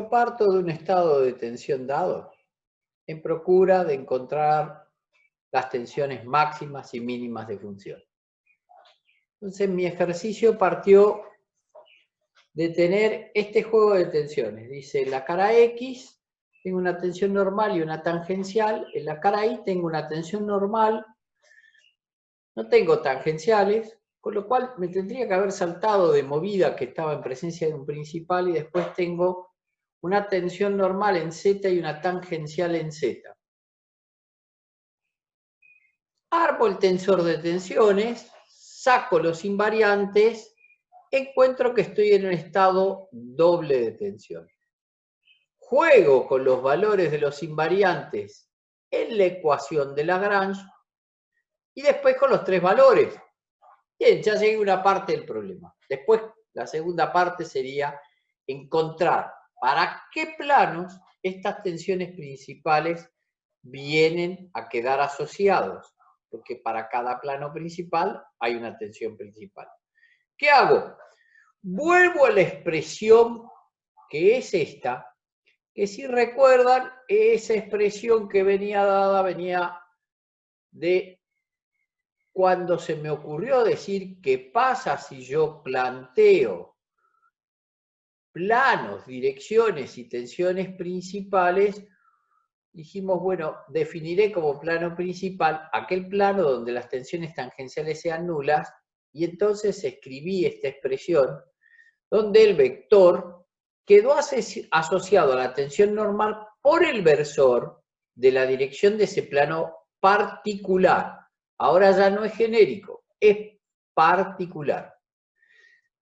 Yo parto de un estado de tensión dado en procura de encontrar las tensiones máximas y mínimas de función. Entonces mi ejercicio partió de tener este juego de tensiones. Dice, en la cara X tengo una tensión normal y una tangencial, en la cara Y tengo una tensión normal, no tengo tangenciales, con lo cual me tendría que haber saltado de movida que estaba en presencia de un principal y después tengo una tensión normal en Z y una tangencial en Z. Armo el tensor de tensiones, saco los invariantes, encuentro que estoy en un estado doble de tensión. Juego con los valores de los invariantes en la ecuación de Lagrange y después con los tres valores. Bien, ya llegué a una parte del problema. Después, la segunda parte sería encontrar para qué planos estas tensiones principales vienen a quedar asociados, porque para cada plano principal hay una tensión principal. ¿Qué hago? Vuelvo a la expresión que es esta, que si recuerdan, esa expresión que venía dada venía de cuando se me ocurrió decir qué pasa si yo planteo planos, direcciones y tensiones principales. Dijimos, bueno, definiré como plano principal aquel plano donde las tensiones tangenciales sean nulas, y entonces escribí esta expresión donde el vector quedó asociado a la tensión normal por el versor de la dirección de ese plano particular. Ahora ya no es genérico, es particular.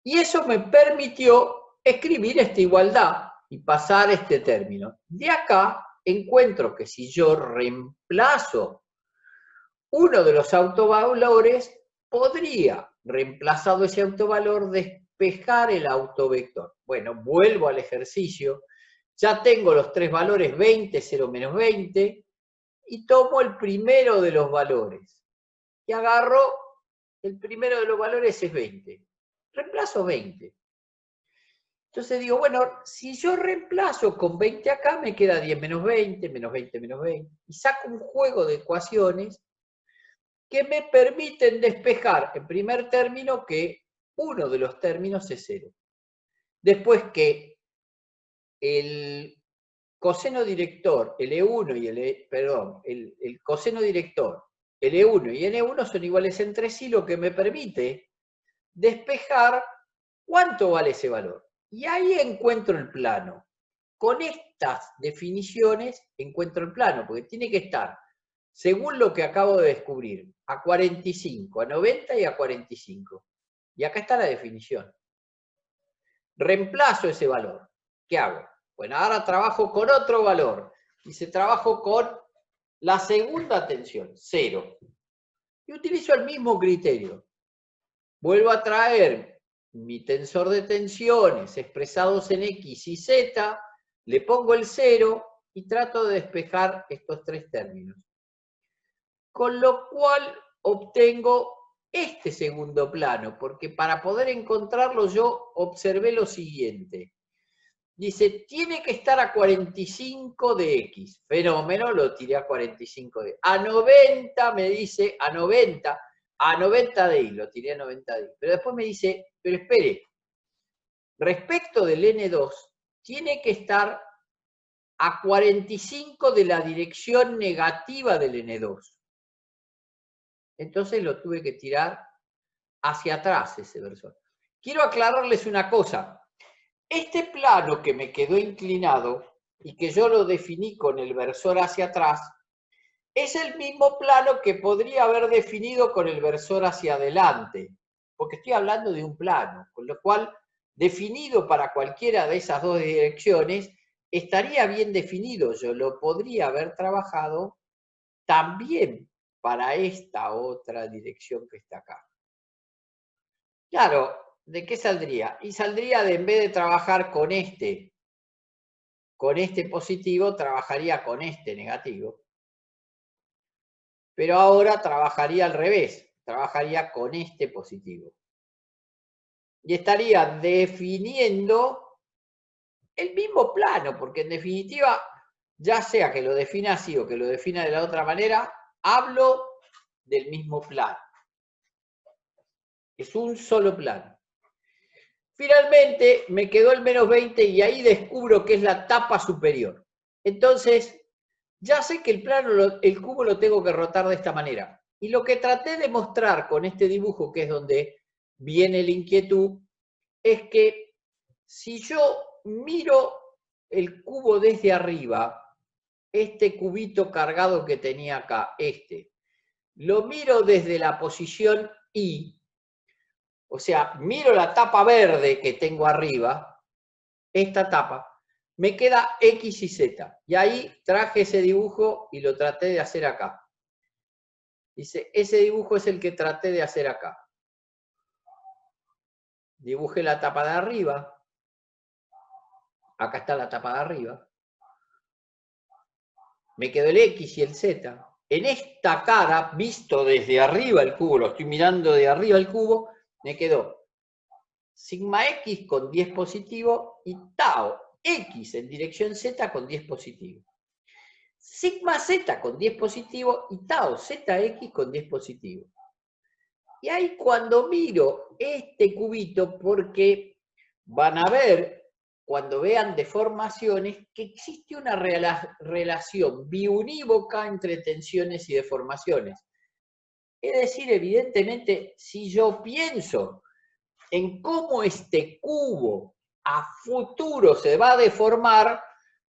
Y eso me permitió escribir esta igualdad y pasar este término. De acá encuentro que si yo reemplazo uno de los autovalores, podría, reemplazado ese autovalor, despejar el autovector. Bueno, vuelvo al ejercicio, ya tengo los tres valores 20, 0, menos 20, y tomo el primero de los valores. Y agarro, el primero de los valores es 20. Reemplazo 20. Entonces digo, bueno, si yo reemplazo con 20 acá, me queda 10 menos 20, menos 20 menos 20. Y saco un juego de ecuaciones que me permiten despejar, en primer término, que uno de los términos es 0. Después que el coseno director, L1 y el coseno director, L1 y N1 son iguales entre sí, lo que me permite despejar cuánto vale ese valor. Y ahí encuentro el plano. Con estas definiciones encuentro el plano, porque tiene que estar, según lo que acabo de descubrir, a 45, a 90 y a 45. Y acá está la definición. Reemplazo ese valor. ¿Qué hago? Bueno, ahora trabajo con otro valor. Dice, trabajo con la segunda tensión, 0. Y utilizo el mismo criterio. Vuelvo a traer mi tensor de tensiones expresados en X y Z, le pongo el 0 y trato de despejar estos tres términos. Con lo cual obtengo este segundo plano, porque para poder encontrarlo yo observé lo siguiente. Dice, tiene que estar a 45 de X. Fenómeno, lo tiré a 45 de X. A 90 me dice, a 90 de Y, lo tiré a 90 de Y. Pero después me dice, pero espere, respecto del N2, tiene que estar a 45 de la dirección negativa del N2. Entonces lo tuve que tirar hacia atrás ese versor. Quiero aclararles una cosa. Este plano que me quedó inclinado y que yo lo definí con el versor hacia atrás, es el mismo plano que podría haber definido con el versor hacia adelante, porque estoy hablando de un plano, con lo cual, definido para cualquiera de esas dos direcciones, estaría bien definido. Yo lo podría haber trabajado también para esta otra dirección que está acá. Claro, ¿de qué saldría? Y saldría de, en vez de trabajar con este positivo, trabajaría con este negativo. Pero ahora trabajaría al revés, trabajaría con este positivo. Y estaría definiendo el mismo plano, porque en definitiva, ya sea que lo defina así o que lo defina de la otra manera, hablo del mismo plano. Es un solo plano. Finalmente me quedó el menos 20 y ahí descubro que es la tapa superior. Entonces, ya sé que el cubo lo tengo que rotar de esta manera. Y lo que traté de mostrar con este dibujo, que es donde viene la inquietud, es que si yo miro el cubo desde arriba, este cubito cargado que tenía acá, lo miro desde la posición I, o sea, miro la tapa verde que tengo arriba, esta tapa, me queda X y Z. Y ahí traje ese dibujo y lo traté de hacer acá. Dice, ese dibujo es el que traté de hacer acá. Dibujé la tapa de arriba. Acá está la tapa de arriba. Me quedó el X y el Z. En esta cara, visto desde arriba el cubo, lo estoy mirando de arriba el cubo, me quedó sigma X con 10 positivo y tau X en dirección Z con 10 positivo. Sigma Z con 10 positivo y tau ZX con 10 positivo. Y ahí cuando miro este cubito, porque van a ver, cuando vean deformaciones, que existe una relación biunívoca entre tensiones y deformaciones. Es decir, evidentemente, si yo pienso en cómo este cubo a futuro se va a deformar,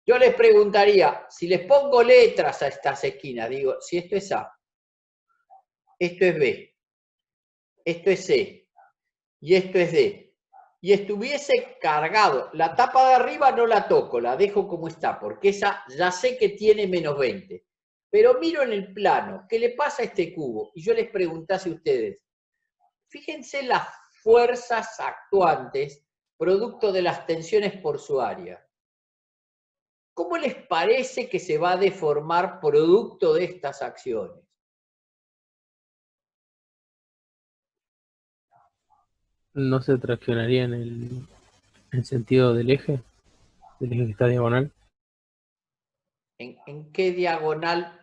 yo les preguntaría, si les pongo letras a estas esquinas, digo, si esto es A, esto es B, esto es C y esto es D, y estuviese cargado, la tapa de arriba no la toco, la dejo como está, porque esa ya sé que tiene menos 20. Pero miro en el plano, ¿qué le pasa a este cubo? Y yo les preguntase a ustedes, fíjense las fuerzas actuantes producto de las tensiones por su área. ¿Cómo les parece que se va a deformar producto de estas acciones? ¿No se traccionaría en el sentido del eje que está diagonal? ¿En qué diagonal?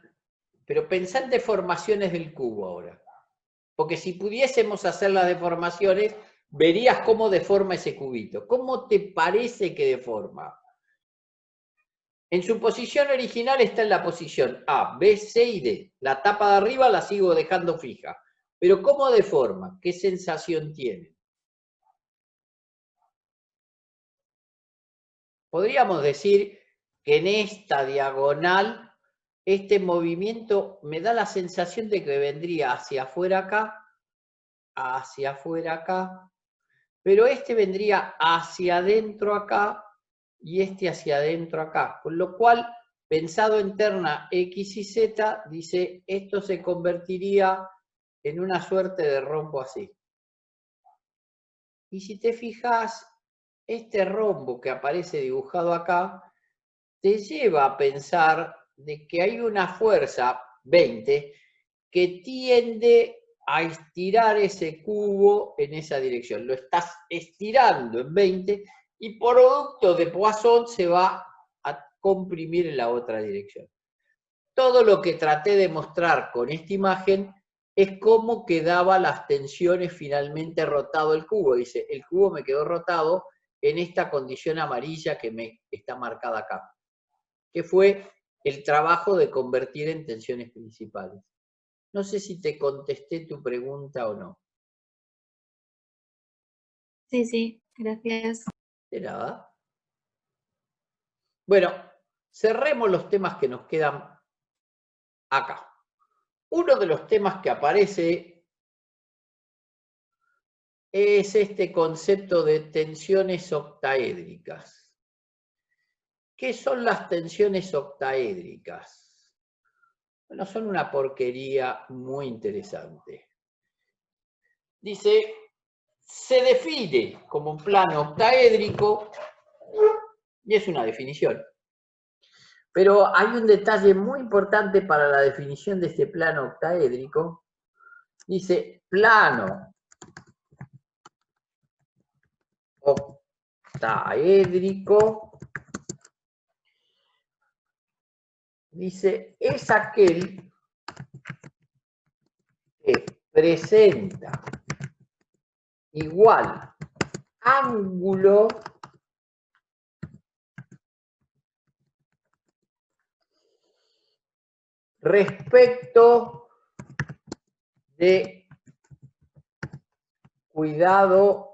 Pero pensá en deformaciones del cubo ahora. Porque si pudiésemos hacer las deformaciones, verías cómo deforma ese cubito. ¿Cómo te parece que deforma? En su posición original está en la posición A, B, C y D. La tapa de arriba la sigo dejando fija. Pero ¿cómo deforma? ¿Qué sensación tiene? Podríamos decir que en esta diagonal, este movimiento me da la sensación de que vendría hacia afuera acá, pero este vendría hacia adentro acá y este hacia adentro acá. Con lo cual, pensado en terna X y Z, dice, esto se convertiría en una suerte de rombo así. Y si te fijas, este rombo que aparece dibujado acá, te lleva a pensar de que hay una fuerza, 20, que tiende a estirar ese cubo en esa dirección. Lo estás estirando en 20 y producto de Poisson se va a comprimir en la otra dirección. Todo lo que traté de mostrar con esta imagen es cómo quedaban las tensiones finalmente rotado el cubo. Dice, el cubo me quedó rotado en esta condición amarilla que me está marcada acá, que fue el trabajo de convertir en tensiones principales. No sé si te contesté tu pregunta o no. Sí, sí, gracias. De nada. Bueno, cerremos los temas que nos quedan acá. Uno de los temas que aparece es este concepto de tensiones octaédricas. ¿Qué son las tensiones octaédricas? Bueno, son una porquería muy interesante. Dice, se define como un plano octaédrico, y es una definición. Pero hay un detalle muy importante para la definición de este plano octaédrico. Dice, plano octaédrico dice, es aquel que presenta igual ángulo respecto de cuidado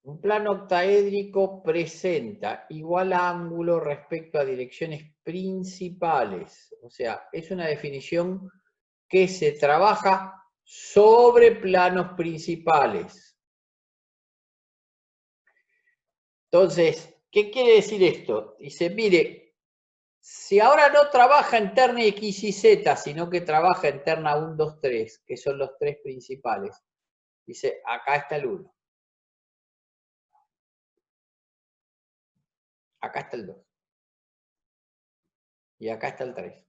un plano octaédrico presenta igual ángulo respecto a direcciones principales. O sea, es una definición que se trabaja sobre planos principales. Entonces, ¿qué quiere decir esto? Dice, mire, si ahora no trabaja en terna X y Z, sino que trabaja en terna 1, 2, 3, que son los tres principales, dice, acá está el 1. Acá está el 2. Y acá está el 3.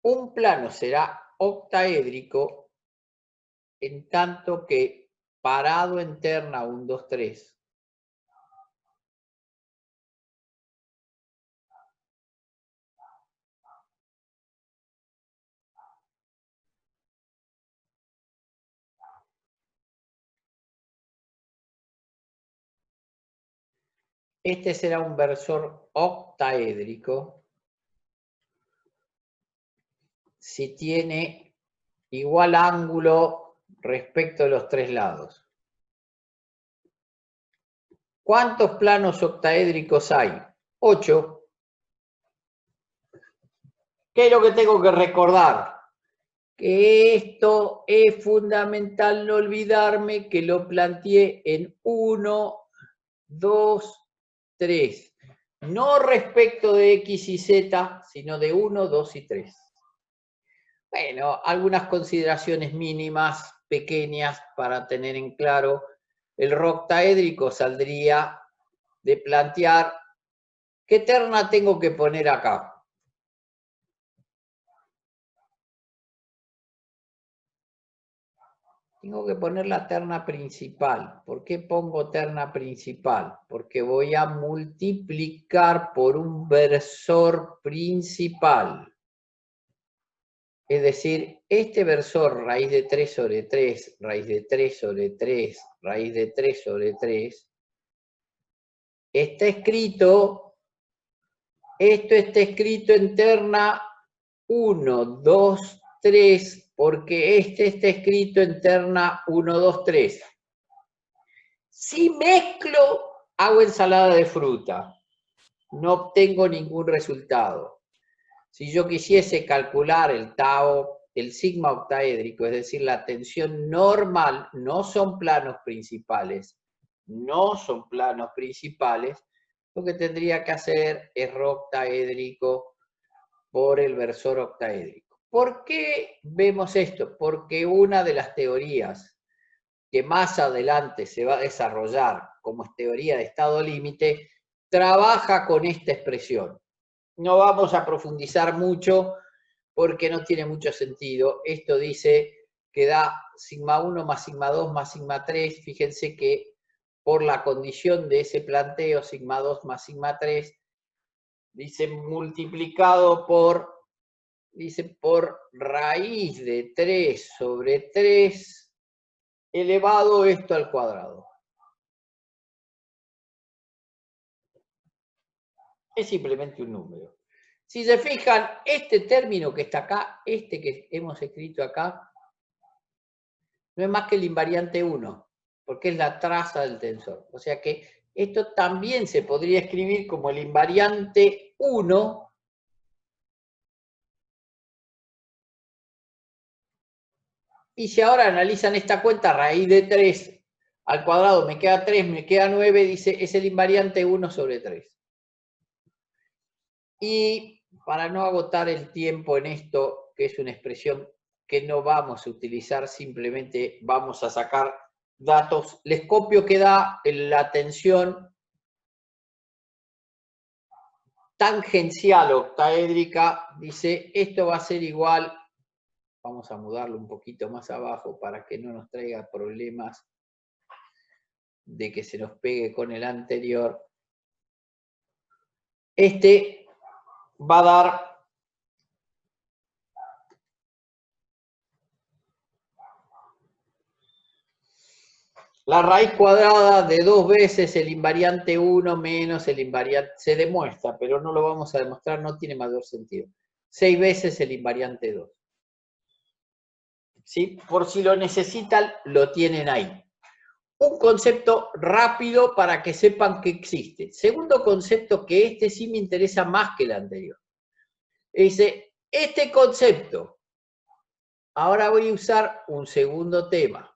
Un plano será octaédrico en tanto que parado en terna 1, 2, 3. Este será un versor octaédrico si tiene igual ángulo respecto de los tres lados. ¿Cuántos planos octaédricos hay? 8. ¿Qué es lo que tengo que recordar? Que esto es fundamental no olvidarme que lo planteé en 1, 2, 3. No respecto de X y Z, sino de 1, 2 y 3. Bueno, algunas consideraciones mínimas, pequeñas, para tener en claro. El octaédrico saldría de plantear qué terna tengo que poner acá. Tengo que poner la terna principal. ¿Por qué pongo terna principal? Porque voy a multiplicar por un versor principal. Es decir, este versor raíz de 3 sobre 3, raíz de 3 sobre 3, raíz de 3 sobre 3, está escrito, esto está escrito en terna 1, 2, 3, porque este está escrito en terna 1, 2, 3. Si mezclo, hago ensalada de fruta. No obtengo ningún resultado. Si yo quisiese calcular el tau, el sigma octaédrico, es decir, la tensión normal, no son planos principales, lo que tendría que hacer es ρ octaédrico por el versor octaédrico. ¿Por qué vemos esto? Porque una de las teorías que más adelante se va a desarrollar como teoría de estado límite, trabaja con esta expresión. No vamos a profundizar mucho porque no tiene mucho sentido. Esto dice que da sigma 1 más sigma 2 más sigma 3. Fíjense que por la condición de ese planteo, sigma 2 más sigma 3, dice multiplicado por, por raíz de 3 sobre 3 elevado esto al cuadrado. Es simplemente un número. Si se fijan, este término que está acá, este que hemos escrito acá, no es más que el invariante 1, porque es la traza del tensor. O sea que esto también se podría escribir como el invariante 1 y si ahora analizan esta cuenta, raíz de 3 al cuadrado, me queda 3, me queda 9, dice, es el invariante 1 sobre 3. Y para no agotar el tiempo en esto, que es una expresión que no vamos a utilizar, simplemente vamos a sacar datos. Les copio que da la tensión tangencial octaédrica, dice, esto va a ser igual Vamos a mudarlo un poquito más abajo para que no nos traiga problemas de que se nos pegue con el anterior. Este va a dar la raíz cuadrada de 2 veces el invariante 1 menos el invariante, se demuestra, pero no lo vamos a demostrar, no tiene mayor sentido. 6 veces el invariante 2. ¿Sí? Por si lo necesitan, lo tienen ahí. Un concepto rápido para que sepan que existe. Segundo concepto, que este sí me interesa más que el anterior. Dice, este concepto, ahora voy a usar un segundo tema.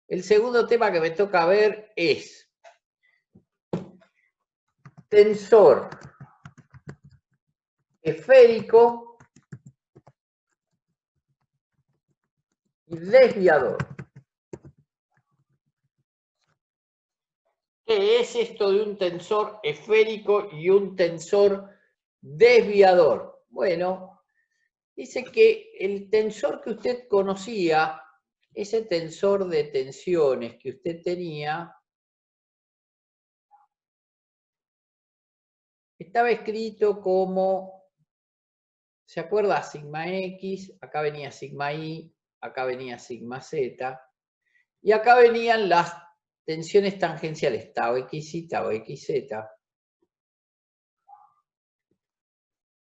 El segundo tema que me toca ver es tensor esférico y desviador. ¿Qué es esto de un tensor esférico y un tensor desviador? Bueno, dice que el tensor que usted conocía, ese tensor de tensiones que usted tenía, estaba escrito como, ¿se acuerda? Sigma X, acá venía sigma Y, acá venía sigma Z, y acá venían las tensiones tangenciales, tau X y tau XZ,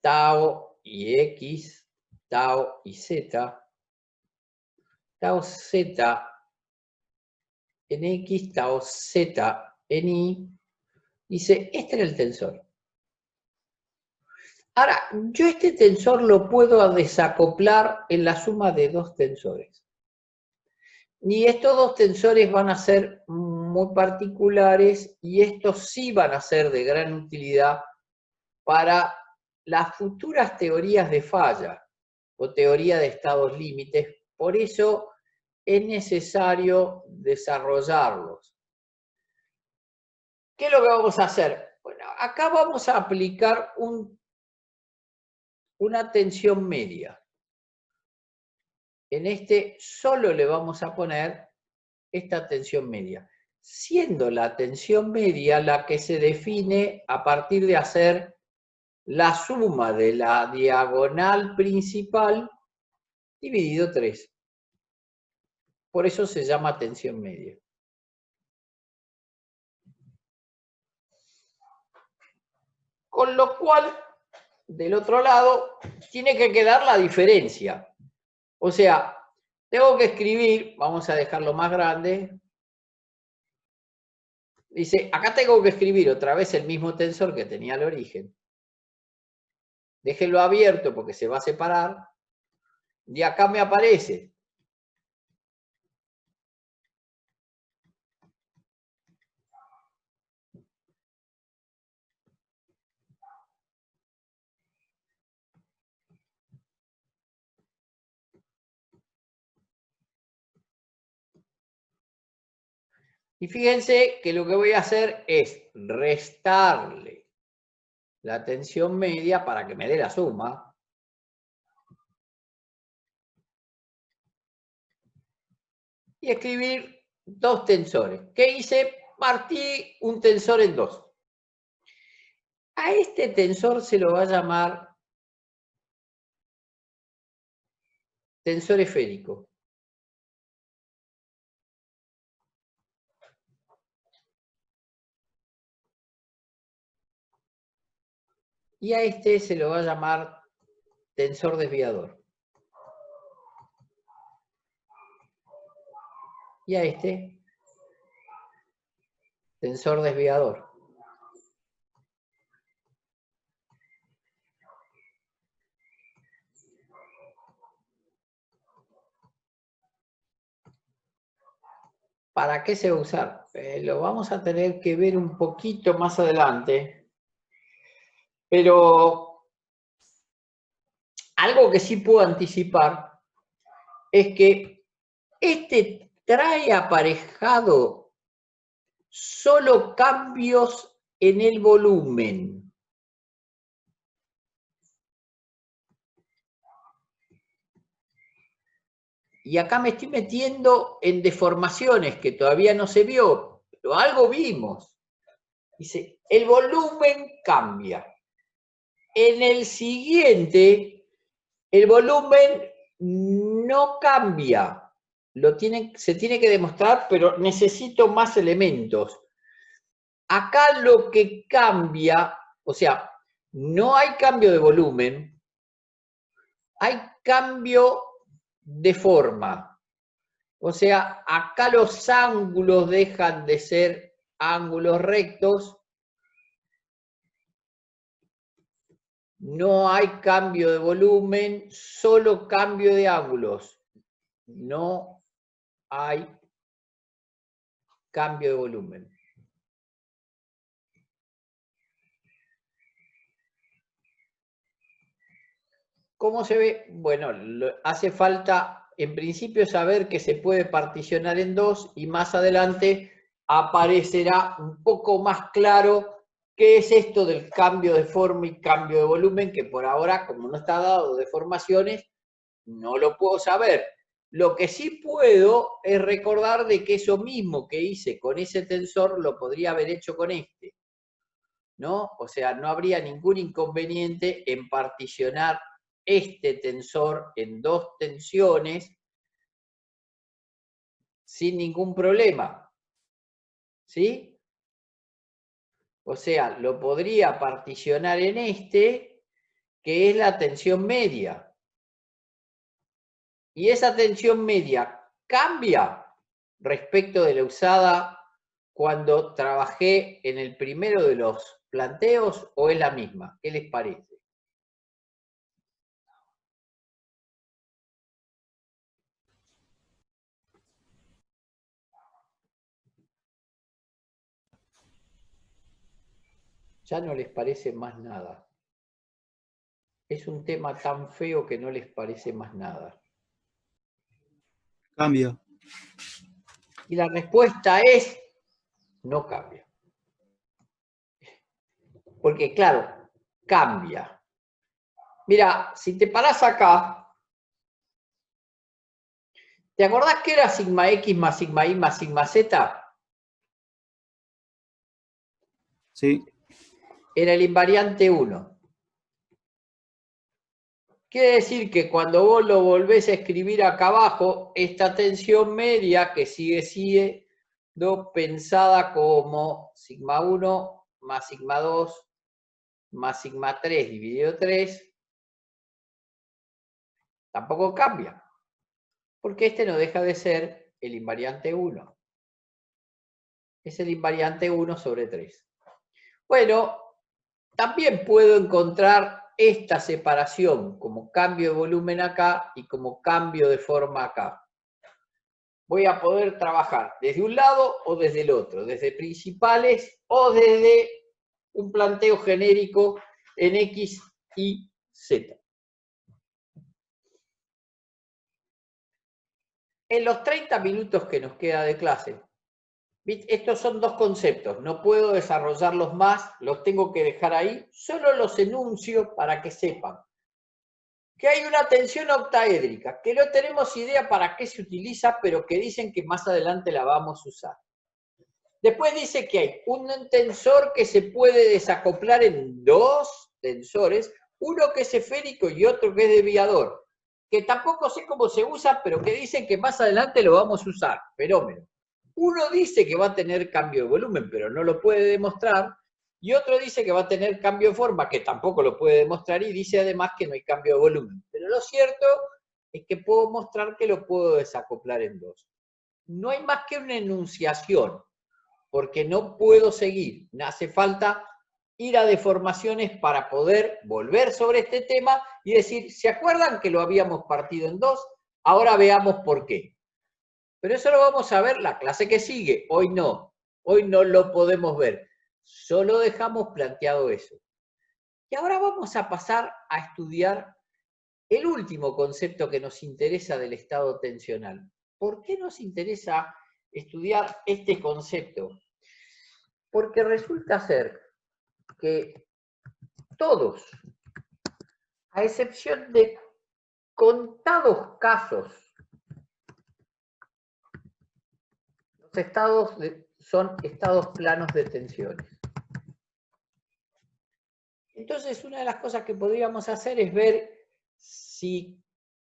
tau y X, tau y Z, tau Z en X, tau Z en Y. Dice, este era el tensor. Ahora, yo este tensor lo puedo desacoplar en la suma de dos tensores. Y estos dos tensores van a ser muy particulares y estos sí van a ser de gran utilidad para las futuras teorías de falla o teoría de estados límites. Por eso es necesario desarrollarlos. ¿Qué es lo que vamos a hacer? Bueno, acá vamos a aplicar una tensión media. En este solo le vamos a poner esta tensión media, siendo la tensión media la que se define a partir de hacer la suma de la diagonal principal dividido 3. Por eso se llama tensión media. Con lo cual, del otro lado, tiene que quedar la diferencia. O sea, tengo que escribir, vamos a dejarlo más grande. Dice, acá tengo que escribir otra vez el mismo tensor que tenía al origen. Déjenlo abierto porque se va a separar. Y acá me aparece y fíjense que lo que voy a hacer es restarle la tensión media para que me dé la suma. Y escribir dos tensores. ¿Qué hice? Partí un tensor en dos. A este tensor se lo va a llamar tensor esférico. Y a este se lo va a llamar tensor desviador. Y a este, tensor desviador. ¿Para qué se va a usar? Lo vamos a tener que ver un poquito más adelante. Pero algo que sí puedo anticipar es que este trae aparejado solo cambios en el volumen. Y acá me estoy metiendo en deformaciones que todavía no se vio, pero algo vimos. Dice, el volumen cambia. En el siguiente, el volumen no cambia. Se tiene que demostrar, pero necesito más elementos. Acá lo que cambia, o sea, no hay cambio de volumen, hay cambio de forma. O sea, acá los ángulos dejan de ser ángulos rectos. No hay cambio de volumen, solo cambio de ángulos. No hay cambio de volumen. ¿Cómo se ve? Bueno, hace falta en principio saber que se puede particionar en dos y más adelante aparecerá un poco más claro qué es esto del cambio de forma y cambio de volumen, que por ahora, como no está dado de formaciones, no lo puedo saber. Lo que sí puedo es recordar de que eso mismo que hice con ese tensor lo podría haber hecho con este, ¿no? O sea, no habría ningún inconveniente en particionar este tensor en dos tensiones sin ningún problema, ¿sí? O sea, lo podría particionar en este, que es la tensión media. Y esa tensión media cambia respecto de la usada cuando trabajé en el primero de los planteos, ¿o es la misma? ¿Qué les parece? Ya no les parece más nada. Es un tema tan feo que no les parece más nada. Cambio. Y la respuesta es, no cambia. Porque claro, cambia. Mira, si te parás acá, ¿te acordás que era sigma X más sigma Y más sigma Z? Sí. Era el invariante 1. Quiere decir que cuando vos lo volvés a escribir acá abajo, esta tensión media que sigue siendo pensada como sigma 1 más sigma 2 más sigma 3 dividido 3, tampoco cambia, porque este no deja de ser el invariante 1. Es el invariante 1 sobre 3. Bueno, también puedo encontrar esta separación como cambio de volumen acá y como cambio de forma acá. Voy a poder trabajar desde un lado o desde el otro, desde principales o desde un planteo genérico en X, Y, Z. En los 30 minutos que nos queda de clase, estos son dos conceptos, no puedo desarrollarlos más, los tengo que dejar ahí, solo los enuncio para que sepan que hay una tensión octaédrica, que no tenemos idea para qué se utiliza, pero que dicen que más adelante la vamos a usar. Después dice que hay un tensor que se puede desacoplar en dos tensores, uno que es esférico y otro que es desviador, que tampoco sé cómo se usa, pero que dicen que más adelante lo vamos a usar, fenómeno. Uno dice que va a tener cambio de volumen, pero no lo puede demostrar, y otro dice que va a tener cambio de forma, que tampoco lo puede demostrar, y dice además que no hay cambio de volumen. Pero lo cierto es que puedo mostrar que lo puedo desacoplar en dos. No hay más que una enunciación, porque no puedo seguir. Me hace falta ir a deformaciones para poder volver sobre este tema y decir, ¿se acuerdan que lo habíamos partido en dos? Ahora veamos por qué. Pero eso lo vamos a ver la clase que sigue. Hoy no lo podemos ver. Solo dejamos planteado eso. Y ahora vamos a pasar a estudiar el último concepto que nos interesa del estado tensional. ¿Por qué nos interesa estudiar este concepto? Porque resulta ser que todos, a excepción de contados casos estados son estados planos de tensiones. Entonces, una de las cosas que podríamos hacer es ver si,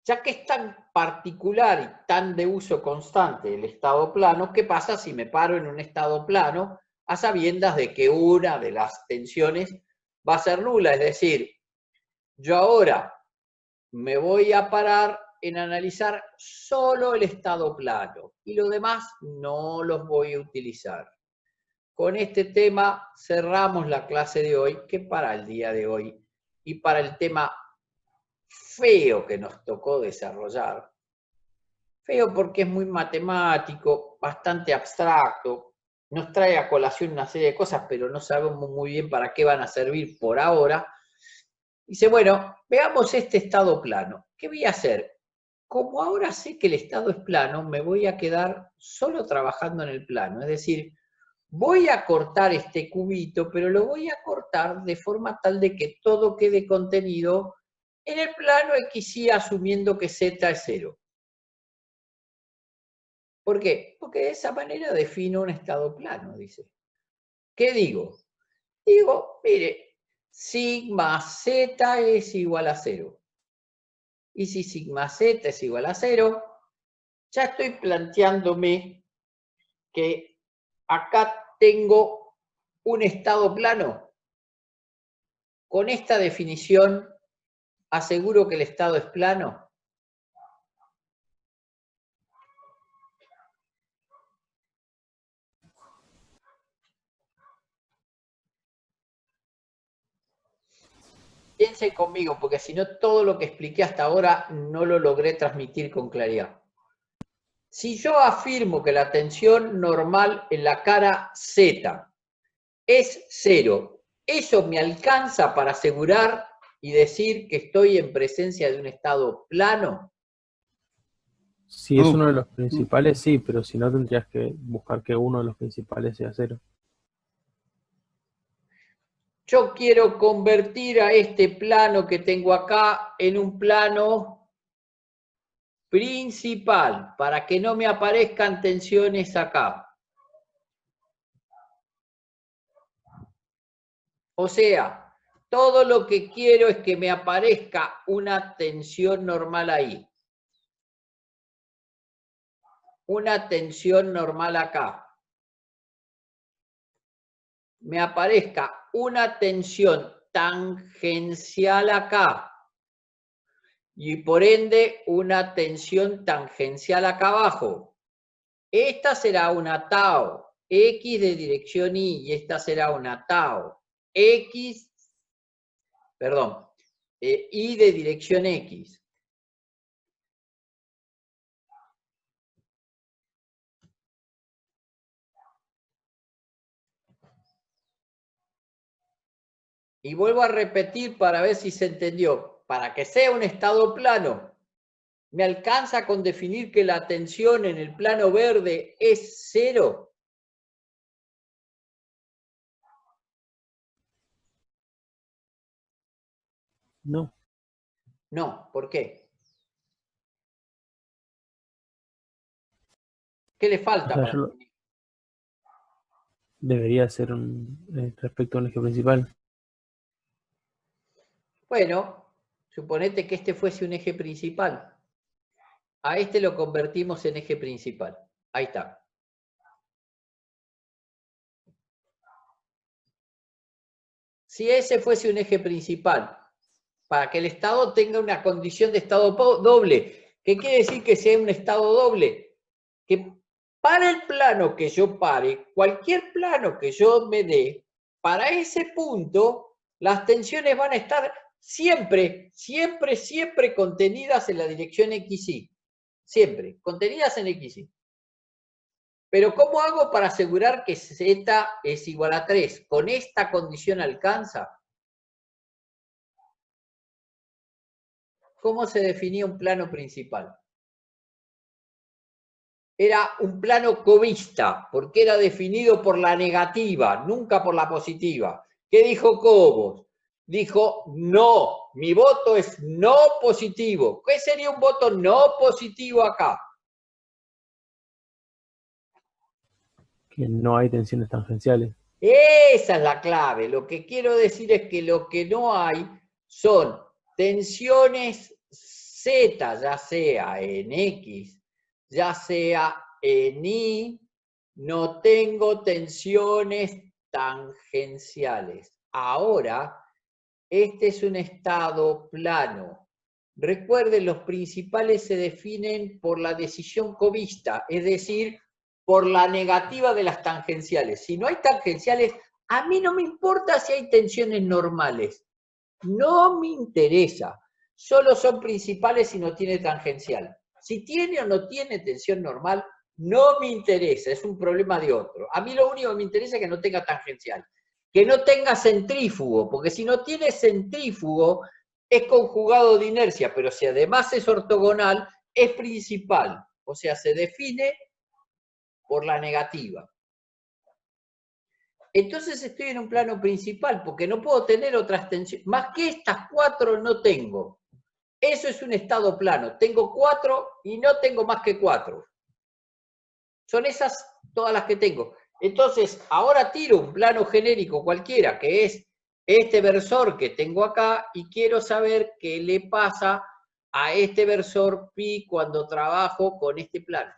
ya que es tan particular y tan de uso constante el estado plano, ¿qué pasa si me paro en un estado plano a sabiendas de que una de las tensiones va a ser nula? Es decir, yo ahora me voy a parar en analizar solo el estado plano y lo demás no los voy a utilizar. Con este tema cerramos la clase de hoy, que para el día de hoy y para el tema feo que nos tocó desarrollar. Feo porque es muy matemático, bastante abstracto, nos trae a colación una serie de cosas, pero no sabemos muy bien para qué van a servir por ahora. Dice, bueno, veamos este estado plano. ¿Qué voy a hacer? Como ahora sé que el estado es plano, me voy a quedar solo trabajando en el plano. Es decir, voy a cortar este cubito, pero lo voy a cortar de forma tal de que todo quede contenido en el plano XY, asumiendo que Z es 0. ¿Por qué? Porque de esa manera defino un estado plano, dice. ¿Qué digo? Digo, mire, sigma Z es igual a 0. Y si sigma Z es igual a 0, ya estoy planteándome que acá tengo un estado plano. Con esta definición, ¿aseguro que el estado es plano? Piensen conmigo, porque si no, todo lo que expliqué hasta ahora no lo logré transmitir con claridad. Si yo afirmo que la tensión normal en la cara Z es 0, ¿eso me alcanza para asegurar y decir que estoy en presencia de un estado plano? Si es uno de los principales, sí, pero si no tendrías que buscar que uno de los principales sea 0. Yo quiero convertir a este plano que tengo acá en un plano principal, para que no me aparezcan tensiones acá. O sea, todo lo que quiero es que me aparezca una tensión normal ahí. Una tensión normal acá. Me aparezca una tensión tangencial acá. Y por ende, una tensión tangencial acá abajo. Esta será una tau, X de dirección Y, y esta será una tau, Y de dirección X. Y vuelvo a repetir para ver si se entendió. Para que sea un estado plano, ¿me alcanza con definir que la tensión en el plano verde es 0? No. No, ¿por qué? ¿Qué le falta para definir? Debería ser respecto a un eje principal. Bueno, suponete que este fuese un eje principal. A este lo convertimos en eje principal. Ahí está. Si ese fuese un eje principal, para que el estado tenga una condición de estado doble, ¿qué quiere decir que sea un estado doble? Que para el plano que yo pare, cualquier plano que yo me dé, para ese punto, las tensiones van a estar siempre, siempre, siempre contenidas en la dirección XY. Siempre, contenidas en XY. Pero ¿cómo hago para asegurar que Z es igual a 3? ¿Con esta condición alcanza? ¿Cómo se definía un plano principal? Era un plano cobista, porque era definido por la negativa, nunca por la positiva. ¿Qué dijo Cobos? Dijo, no, mi voto es no positivo. ¿Qué sería un voto no positivo acá? que no hay tensiones tangenciales. Esa es la clave. Lo que quiero decir es que lo que no hay son tensiones Z, ya sea en X, ya sea en Y, no tengo tensiones tangenciales. Ahora, este es un estado plano. Recuerden, los principales se definen por la decisión covista, es decir, por la negativa de las tangenciales. Si no hay tangenciales, a mí no me importa si hay tensiones normales. No me interesa. Solo son principales si no tiene tangencial. Si tiene o no tiene tensión normal, no me interesa. Es un problema de otro. A mí lo único que me interesa es que no tenga tangencial. Que no tenga centrífugo, porque si no tiene centrífugo, es conjugado de inercia, pero si además es ortogonal, es principal. O sea, se define por la negativa. Entonces estoy en un plano principal, porque no puedo tener otras tensiones. Más que estas 4 no tengo. Eso es un estado plano. Tengo 4 y no tengo más que 4. Son esas todas las que tengo. Entonces, ahora tiro un plano genérico cualquiera, que es este versor que tengo acá, y quiero saber qué le pasa a este versor pi cuando trabajo con este plano.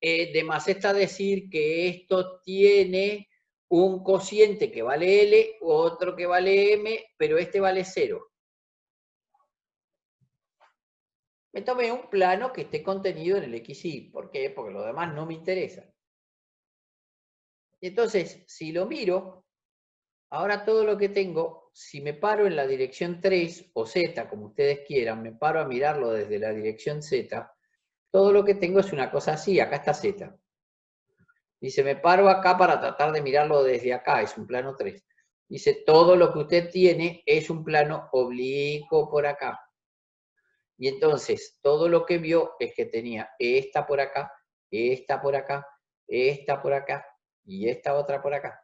De más está decir que esto tiene un cociente que vale L, otro que vale M, pero este vale 0. Me tomé un plano que esté contenido en el XY. ¿Por qué? Porque lo demás no me interesa. Entonces, si lo miro, ahora todo lo que tengo, si me paro en la dirección 3 o Z, como ustedes quieran, me paro a mirarlo desde la dirección Z, todo lo que tengo es una cosa así, acá está Z. Dice, me paro acá para tratar de mirarlo desde acá, es un plano 3. Dice, todo lo que usted tiene es un plano oblicuo por acá. Y entonces, todo lo que vio es que tenía esta por acá, esta por acá, esta por acá y esta otra por acá.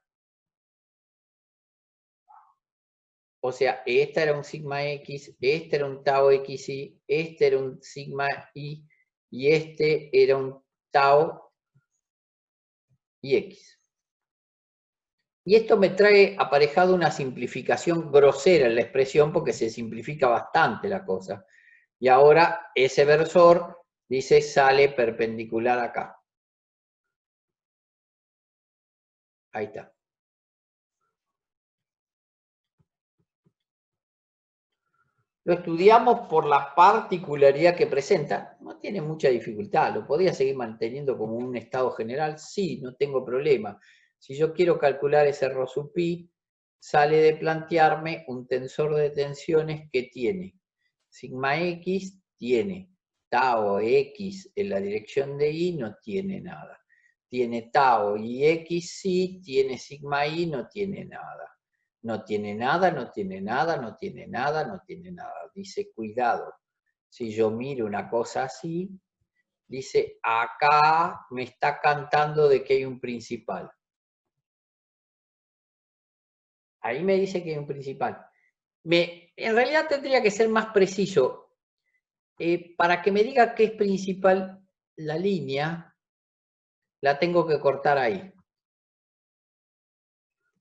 O sea, esta era un sigma X, este era un tau XY, este era un sigma Y y este era un tau y X. Y esto me trae aparejado una simplificación grosera en la expresión porque se simplifica bastante la cosa. Y ahora ese versor, dice, sale perpendicular acá. Ahí está. Lo estudiamos por la particularidad que presenta. No tiene mucha dificultad. ¿Lo podría seguir manteniendo como un estado general? Sí, no tengo problema. Si yo quiero calcular ese ρ sub pi, sale de plantearme un tensor de tensiones que tiene sigma X, tiene tau X en la dirección de Y, no tiene nada. Tiene tau y X, sí, tiene sigma Y, no tiene nada. No tiene nada, no tiene nada, no tiene nada, no tiene nada. Dice, cuidado, si yo miro una cosa así, dice, acá me está cantando de que hay un principal. Ahí me dice que hay un principal. En realidad tendría que ser más preciso. Para que me diga qué es principal, la línea la tengo que cortar ahí.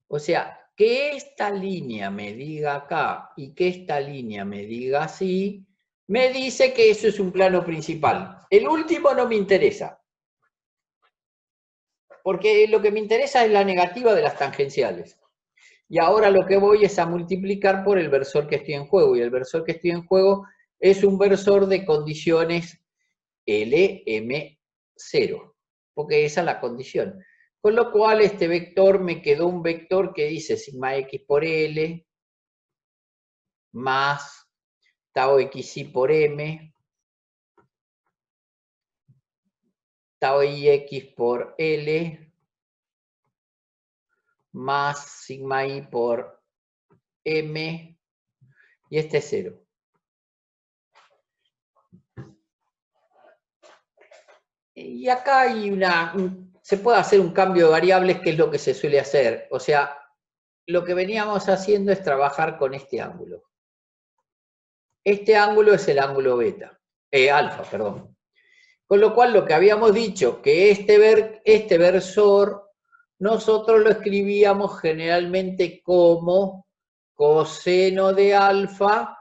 O sea, que esta línea me diga acá y que esta línea me diga así, me dice que eso es un plano principal. El último no me interesa. Porque lo que me interesa es la negativa de las tangenciales. Y ahora lo que voy es a multiplicar por el versor que estoy en juego. Y el versor que estoy en juego es un versor de condiciones LM0. Porque esa es la condición. Con lo cual este vector me quedó un vector que dice sigma X por L más tau XY por M, tau IX por L más sigma I por M, y este es 0. Y acá hay se puede hacer un cambio de variables, que es lo que se suele hacer. O sea, lo que veníamos haciendo es trabajar con este ángulo. Este ángulo es el ángulo alfa, perdón. Con lo cual, lo que habíamos dicho, que este versor, nosotros lo escribíamos generalmente como coseno de alfa,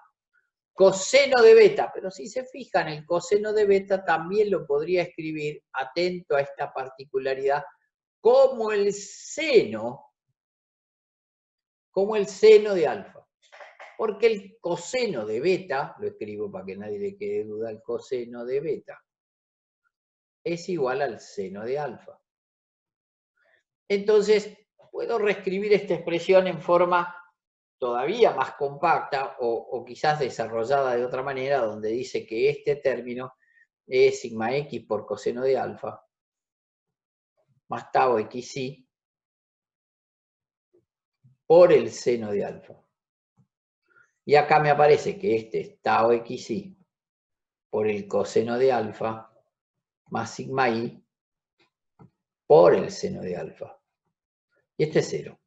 coseno de beta. Pero si se fijan, el coseno de beta también lo podría escribir, atento a esta particularidad, como el seno de alfa. Porque el coseno de beta, lo escribo para que nadie le quede duda, el coseno de beta es igual al seno de alfa. Entonces, puedo reescribir esta expresión en forma todavía más compacta o quizás desarrollada de otra manera, donde dice que este término es sigma x por coseno de alfa más tau xi por el seno de alfa. Y acá me aparece que este es tau xi por el coseno de alfa más sigma i por el seno de alfa. Y este es 0.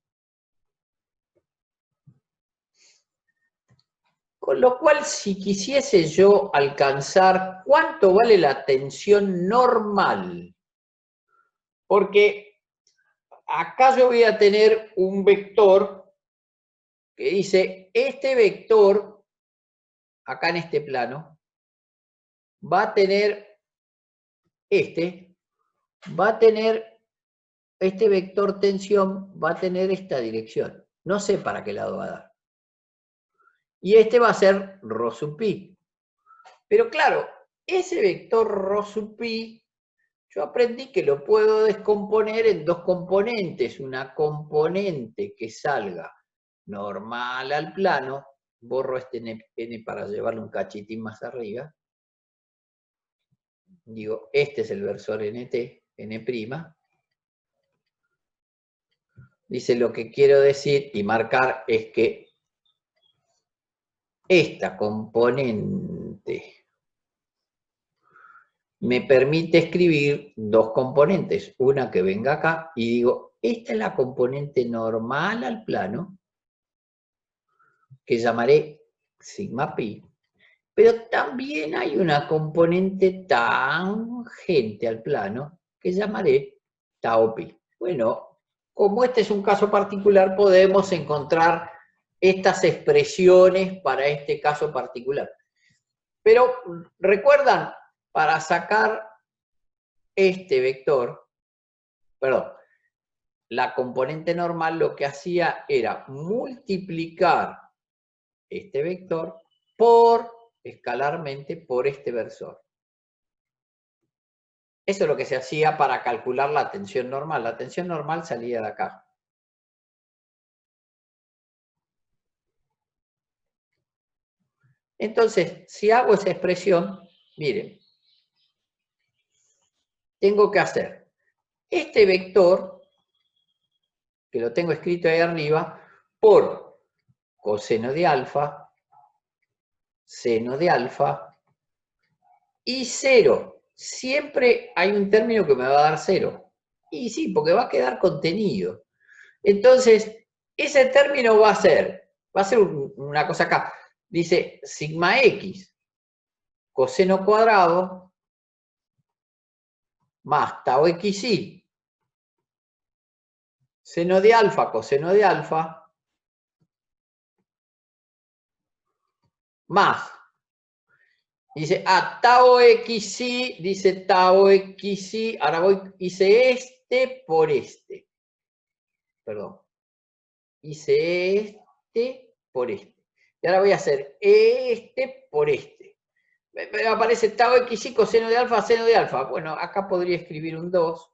Con lo cual, si quisiese yo alcanzar cuánto vale la tensión normal, porque acá yo voy a tener un vector que dice, este vector, acá en este plano, va a tener este vector tensión va a tener esta dirección. No sé para qué lado va a dar. Y este va a ser ρ sub pi. Pero claro, ese vector ρ sub pi, yo aprendí que lo puedo descomponer en dos componentes. Una componente que salga normal al plano, borro este n para llevarlo un cachitín más arriba. Digo, este es el versor nt, n'. Dice, lo que quiero decir y marcar es que esta componente me permite escribir dos componentes, una que venga acá y digo, esta es la componente normal al plano, que llamaré sigma pi, pero también hay una componente tangente al plano que llamaré tau pi. Bueno, como este es un caso particular, podemos encontrar estas expresiones para este caso particular. Pero, ¿recuerdan? Para sacar este vector, perdón, la componente normal lo que hacía era multiplicar este vector escalarmente por este versor. Eso es lo que se hacía para calcular la tensión normal. La tensión normal salía de acá. Entonces, si hago esa expresión, miren, tengo que hacer este vector, que lo tengo escrito ahí arriba, por coseno de alfa, seno de alfa, y 0. Siempre hay un término que me va a dar 0. Y sí, porque va a quedar contenido. Entonces, ese término va a ser una cosa acá. Dice sigma x coseno cuadrado más tau xi seno de alfa coseno de alfa más, dice, tau xi, dice tau xi, ahora hice este por este. Perdón. Hice este por este. Y ahora voy a hacer este por este. Me aparece tau xi coseno de alfa, seno de alfa. Bueno, acá podría escribir un 2.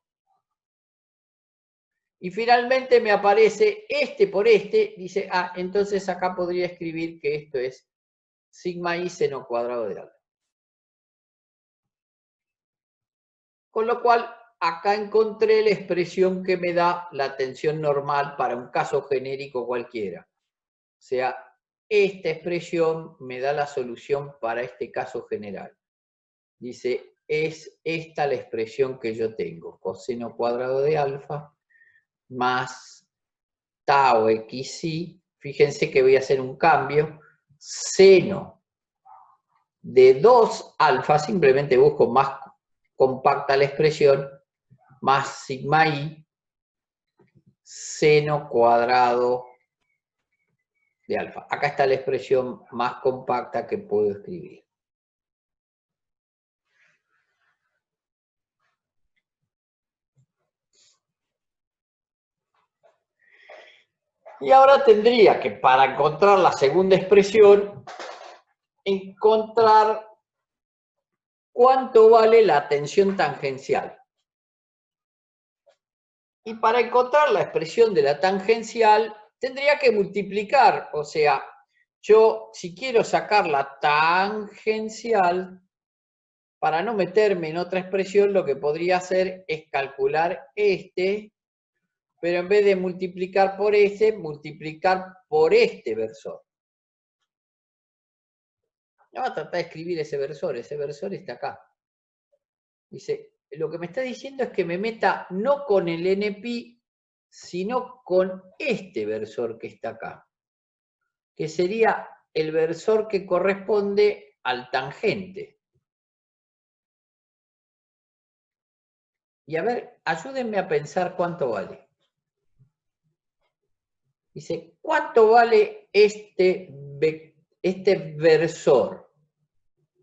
Y finalmente me aparece este por este. Dice, entonces acá podría escribir que esto es sigma i seno cuadrado de alfa. Con lo cual, acá encontré la expresión que me da la tensión normal para un caso genérico cualquiera. O sea, esta expresión me da la solución para este caso general. Dice, es esta la expresión que yo tengo. Coseno cuadrado de alfa más tau xi. Fíjense que voy a hacer un cambio. Seno de 2 alfa, simplemente busco más compacta la expresión, más sigma i seno cuadrado de alfa. Acá está la expresión más compacta que puedo escribir. Y ahora tendría que, para encontrar la segunda expresión, encontrar cuánto vale la tensión tangencial. Y para encontrar la expresión de la tangencial, tendría que multiplicar. O sea, yo, si quiero sacar la tangencial, para no meterme en otra expresión, lo que podría hacer es calcular este, pero en vez de multiplicar por este, multiplicar por este versor. Vamos a tratar de escribir ese versor está acá. Dice, lo que me está diciendo es que me meta no con el NP, sino con este versor que está acá, que sería el versor que corresponde al tangente. Y a ver, ayúdenme a pensar cuánto vale. Dice, ¿cuánto vale este versor?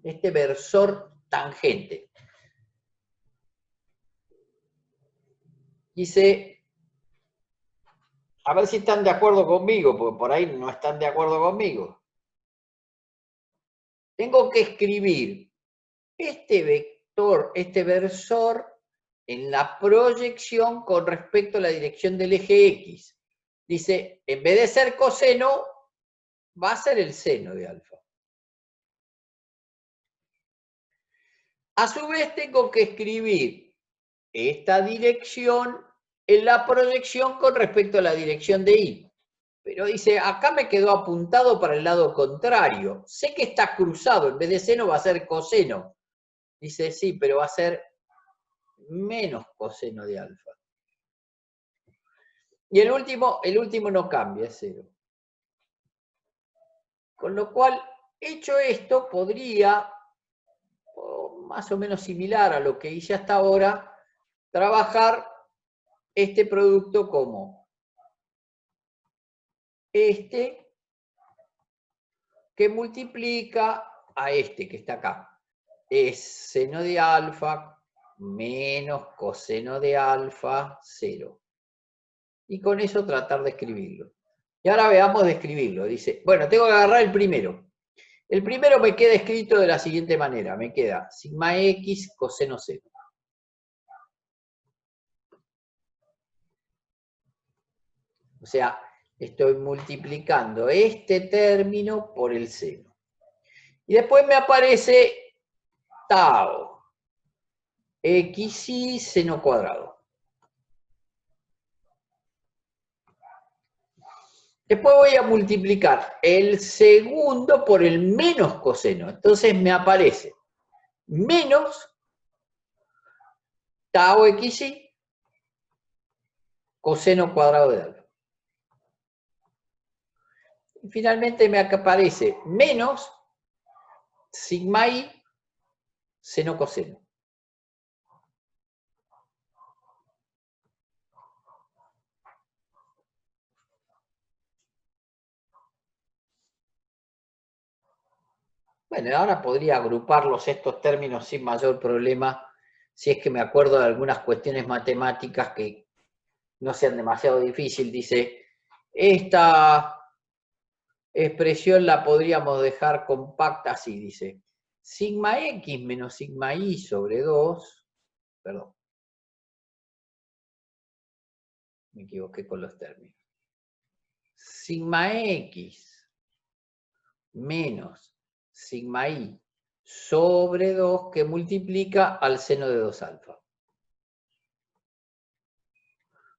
Este versor tangente. Dice, a ver si están de acuerdo conmigo, porque por ahí no están de acuerdo conmigo. Tengo que escribir este vector, este versor, en la proyección con respecto a la dirección del eje X. Dice, en vez de ser coseno, va a ser el seno de alfa. A su vez tengo que escribir esta dirección en la proyección con respecto a la dirección de Y. Pero dice, acá me quedó apuntado para el lado contrario. Sé que está cruzado, en vez de seno va a ser coseno. Dice, sí, pero va a ser menos coseno de alfa. Y el último no cambia, es 0. Con lo cual, hecho esto, podría, más o menos similar a lo que hice hasta ahora, trabajar este producto como este que multiplica a este que está acá. Es seno de alfa menos coseno de alfa 0. Y con eso tratar de escribirlo. Y ahora veamos de escribirlo. Dice, bueno, tengo que agarrar el primero. El primero me queda escrito de la siguiente manera. Me queda sigma x coseno 0. O sea, estoy multiplicando este término por el seno. Y después me aparece tau xy seno cuadrado. Después voy a multiplicar el segundo por el menos coseno. Entonces me aparece menos tau xy coseno cuadrado de alfa. Y finalmente me aparece menos sigma i seno coseno. Bueno, ahora podría agruparlos estos términos sin mayor problema, si es que me acuerdo de algunas cuestiones matemáticas que no sean demasiado difíciles. Dice, esta expresión la podríamos dejar compacta así, dice, sigma x menos sigma y sobre 2, perdón, me equivoqué con los términos, sigma x menos sigma i sobre 2 que multiplica al seno de 2 alfa.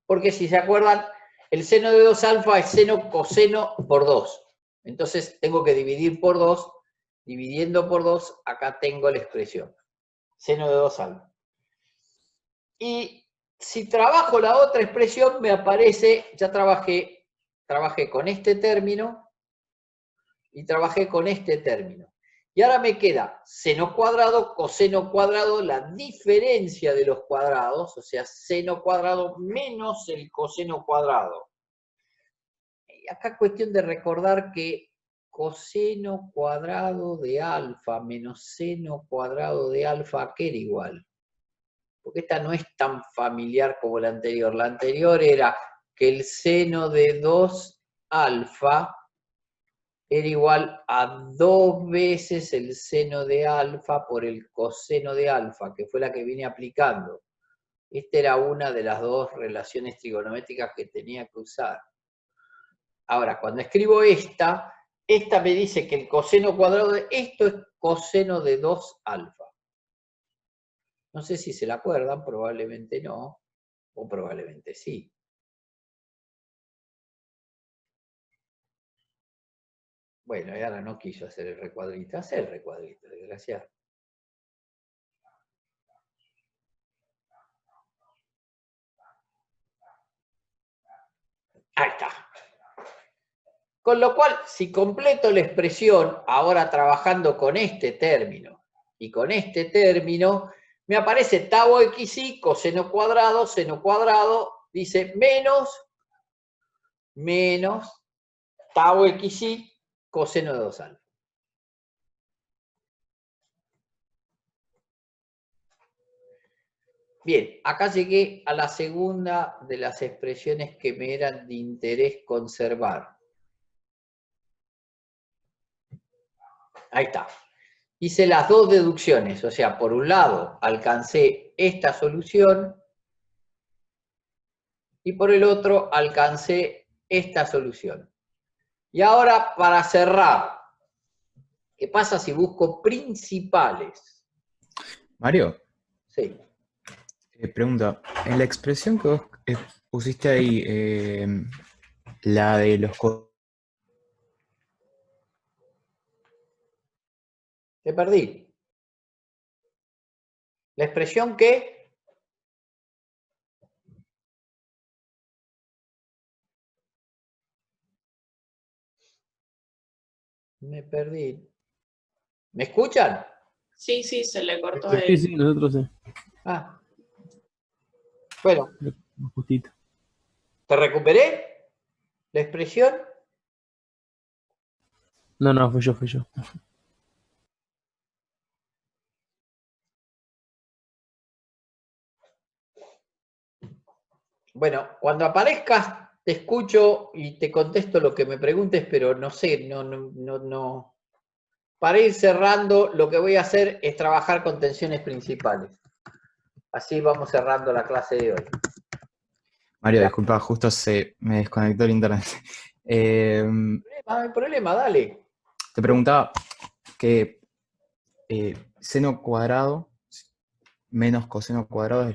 Porque si se acuerdan, el seno de 2 alfa es seno coseno por 2. Entonces tengo que dividir por 2. Dividiendo por 2, acá tengo la expresión. Seno de 2 alfa. Y si trabajo la otra expresión, me aparece, ya trabajé con este término y trabajé con este término. Y ahora me queda seno cuadrado, coseno cuadrado, la diferencia de los cuadrados, o sea, seno cuadrado menos el coseno cuadrado. Y acá es cuestión de recordar que coseno cuadrado de alfa menos seno cuadrado de alfa, ¿a qué era igual? Porque esta no es tan familiar como la anterior. La anterior era que el seno de 2 alfa era igual a 2 veces el seno de alfa por el coseno de alfa, que fue la que vine aplicando. Esta era una de las dos relaciones trigonométricas que tenía que usar. Ahora, cuando escribo esta me dice que el coseno cuadrado de esto es coseno de 2 alfa. No sé si se la acuerdan, probablemente no, o probablemente sí. Bueno, y ahora no quiso hacer el recuadrito. Hacer el recuadrito, desgraciado. Ahí está. Con lo cual, si completo la expresión, ahora trabajando con este término y con este término, me aparece tau xy, coseno cuadrado, seno cuadrado, dice menos tau xy, coseno de 2 alfa. Bien, acá llegué a la segunda de las expresiones que me eran de interés conservar. Ahí está. Hice las dos deducciones, o sea, por un lado alcancé esta solución y por el otro alcancé esta solución. Y ahora, para cerrar, ¿qué pasa si busco principales? Mario, Sí. pregunta, en la expresión que vos pusiste ahí, la de los... Te perdí. La expresión que... Me perdí. ¿Me escuchan? Sí, sí, se le cortó Sí, el... sí, nosotros sí. Ah. Bueno, Justito. ¿te recuperé la expresión? No, fui yo. Bueno, cuando aparezcas te escucho y te contesto lo que me preguntes, pero no sé, no. Para ir cerrando, lo que voy a hacer es trabajar con tensiones principales. Así vamos cerrando la clase de hoy. Mario, Ya. disculpa, justo se me desconectó el internet. No hay problema, dale. Te preguntaba que seno cuadrado menos coseno cuadrado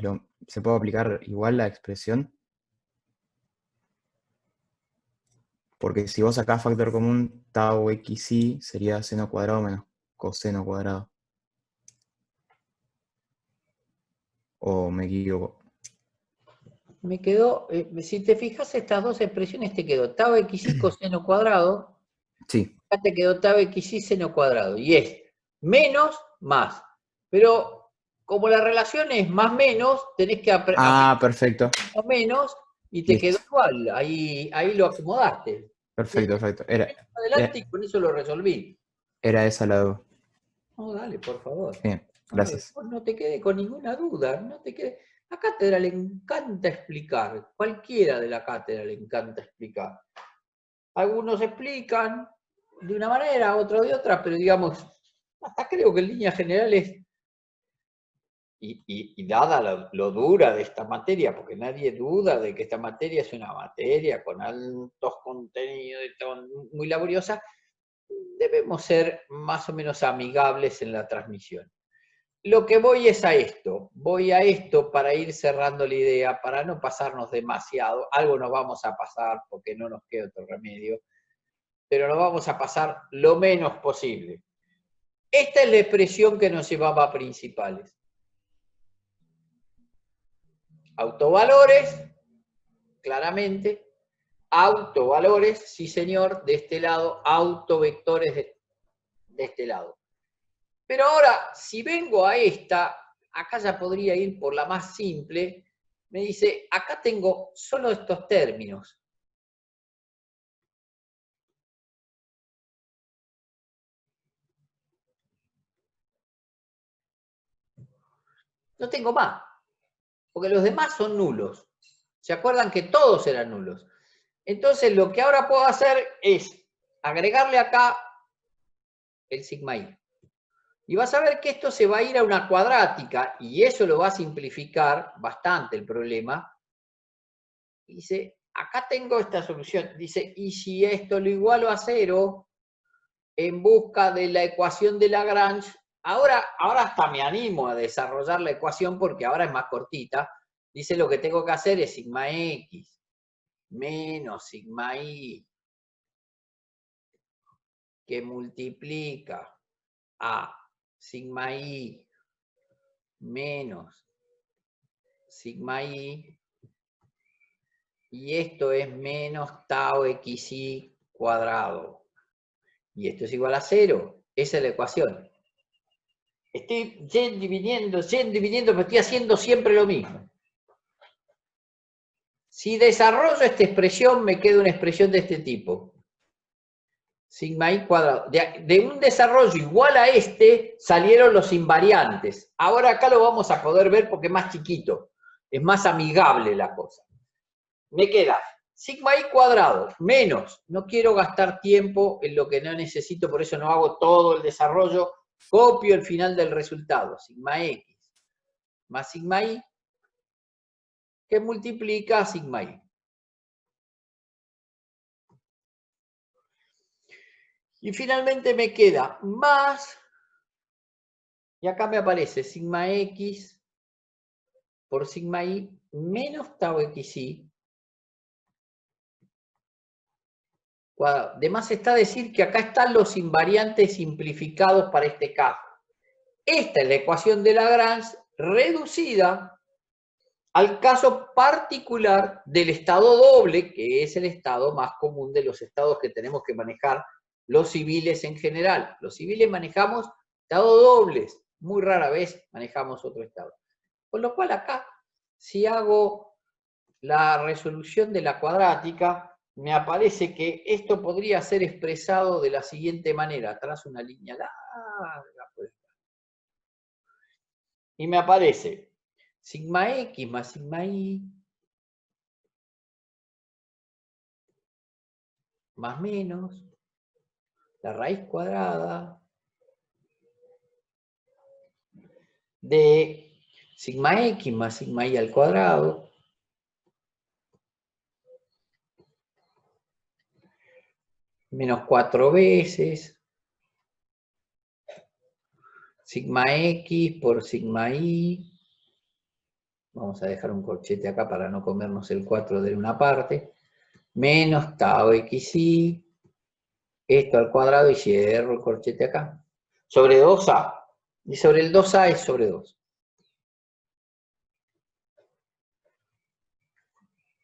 ¿se puede aplicar igual la expresión? Porque si vos sacás factor común, tau xy sería seno cuadrado menos coseno cuadrado. ¿O me equivoco? Me quedó, si te fijas, estas dos expresiones te quedó tau xy coseno cuadrado, Sí. acá te quedó tau xy seno cuadrado, y es menos más. Pero como la relación es más menos, tenés que aplicar Perfecto. menos y te quedó Listo. igual, ahí lo acomodaste. Perfecto. Adelante y con eso lo resolví. Era esa la duda. No, dale, por favor. Bien, Dale, gracias. vos no te quede con ninguna duda, no te quede. A cátedra le encanta explicar, cualquiera de la cátedra le encanta explicar. Algunos explican de una manera, otros de otra, pero digamos, hasta creo que en líneas generales, y dada lo dura de esta materia, porque nadie duda de que esta materia es una materia con altos contenidos, muy laboriosa, debemos ser más o menos amigables en la transmisión. Lo que voy es a esto para ir cerrando la idea, para no pasarnos demasiado, algo nos vamos a pasar porque no nos queda otro remedio, pero nos vamos a pasar lo menos posible. Esta es la expresión que nos llevaba a principales. Autovalores, claramente, autovalores, sí señor, de este lado, autovectores de este lado. Pero ahora, si vengo a esta, acá ya podría ir por la más simple, me dice, acá tengo solo estos términos. No tengo más, porque los demás son nulos. ¿Se acuerdan que todos eran nulos? Entonces lo que ahora puedo hacer es agregarle acá el sigma i. Y vas a ver que esto se va a ir a una cuadrática, y eso lo va a simplificar bastante el problema. Dice, acá tengo esta solución. Dice, y si esto lo igualo a 0, en busca de la ecuación de Lagrange, ahora hasta me animo a desarrollar la ecuación porque ahora es más cortita. Dice, lo que tengo que hacer es sigma x menos sigma y, que multiplica a sigma y menos sigma y esto es menos tau xi cuadrado. Y esto es igual a 0. Esa es la ecuación. Estoy yendo y viniendo, pero estoy haciendo siempre lo mismo. Si desarrollo esta expresión, me queda una expresión de este tipo. Sigma i cuadrado. De un desarrollo igual a este, salieron los invariantes. Ahora acá lo vamos a poder ver porque es más chiquito. Es más amigable la cosa. Me queda sigma i cuadrado menos. No quiero gastar tiempo en lo que no necesito, por eso no hago todo el desarrollo. Copio el final del resultado. Sigma x más sigma i, que multiplica a sigma i. Y finalmente me queda más, y acá me aparece sigma x por sigma i menos tau xi cuadrado. De más está decir que acá están los invariantes simplificados para este caso. Esta es la ecuación de Lagrange reducida al caso particular del estado doble, que es el estado más común de los estados que tenemos que manejar los civiles en general. Los civiles manejamos estados dobles, muy rara vez manejamos otro estado. Con lo cual acá, si hago la resolución de la cuadrática, me aparece que esto podría ser expresado de la siguiente manera. Trazo una línea larga. Y me aparece sigma x más sigma y más menos la raíz cuadrada de sigma x más sigma y al cuadrado menos 4 veces sigma x por sigma y. Vamos a dejar un corchete acá para no comernos el 4 de una parte. Menos tau xi. Esto al cuadrado y cierro el corchete acá. Sobre 2a. Y sobre el 2a es sobre 2.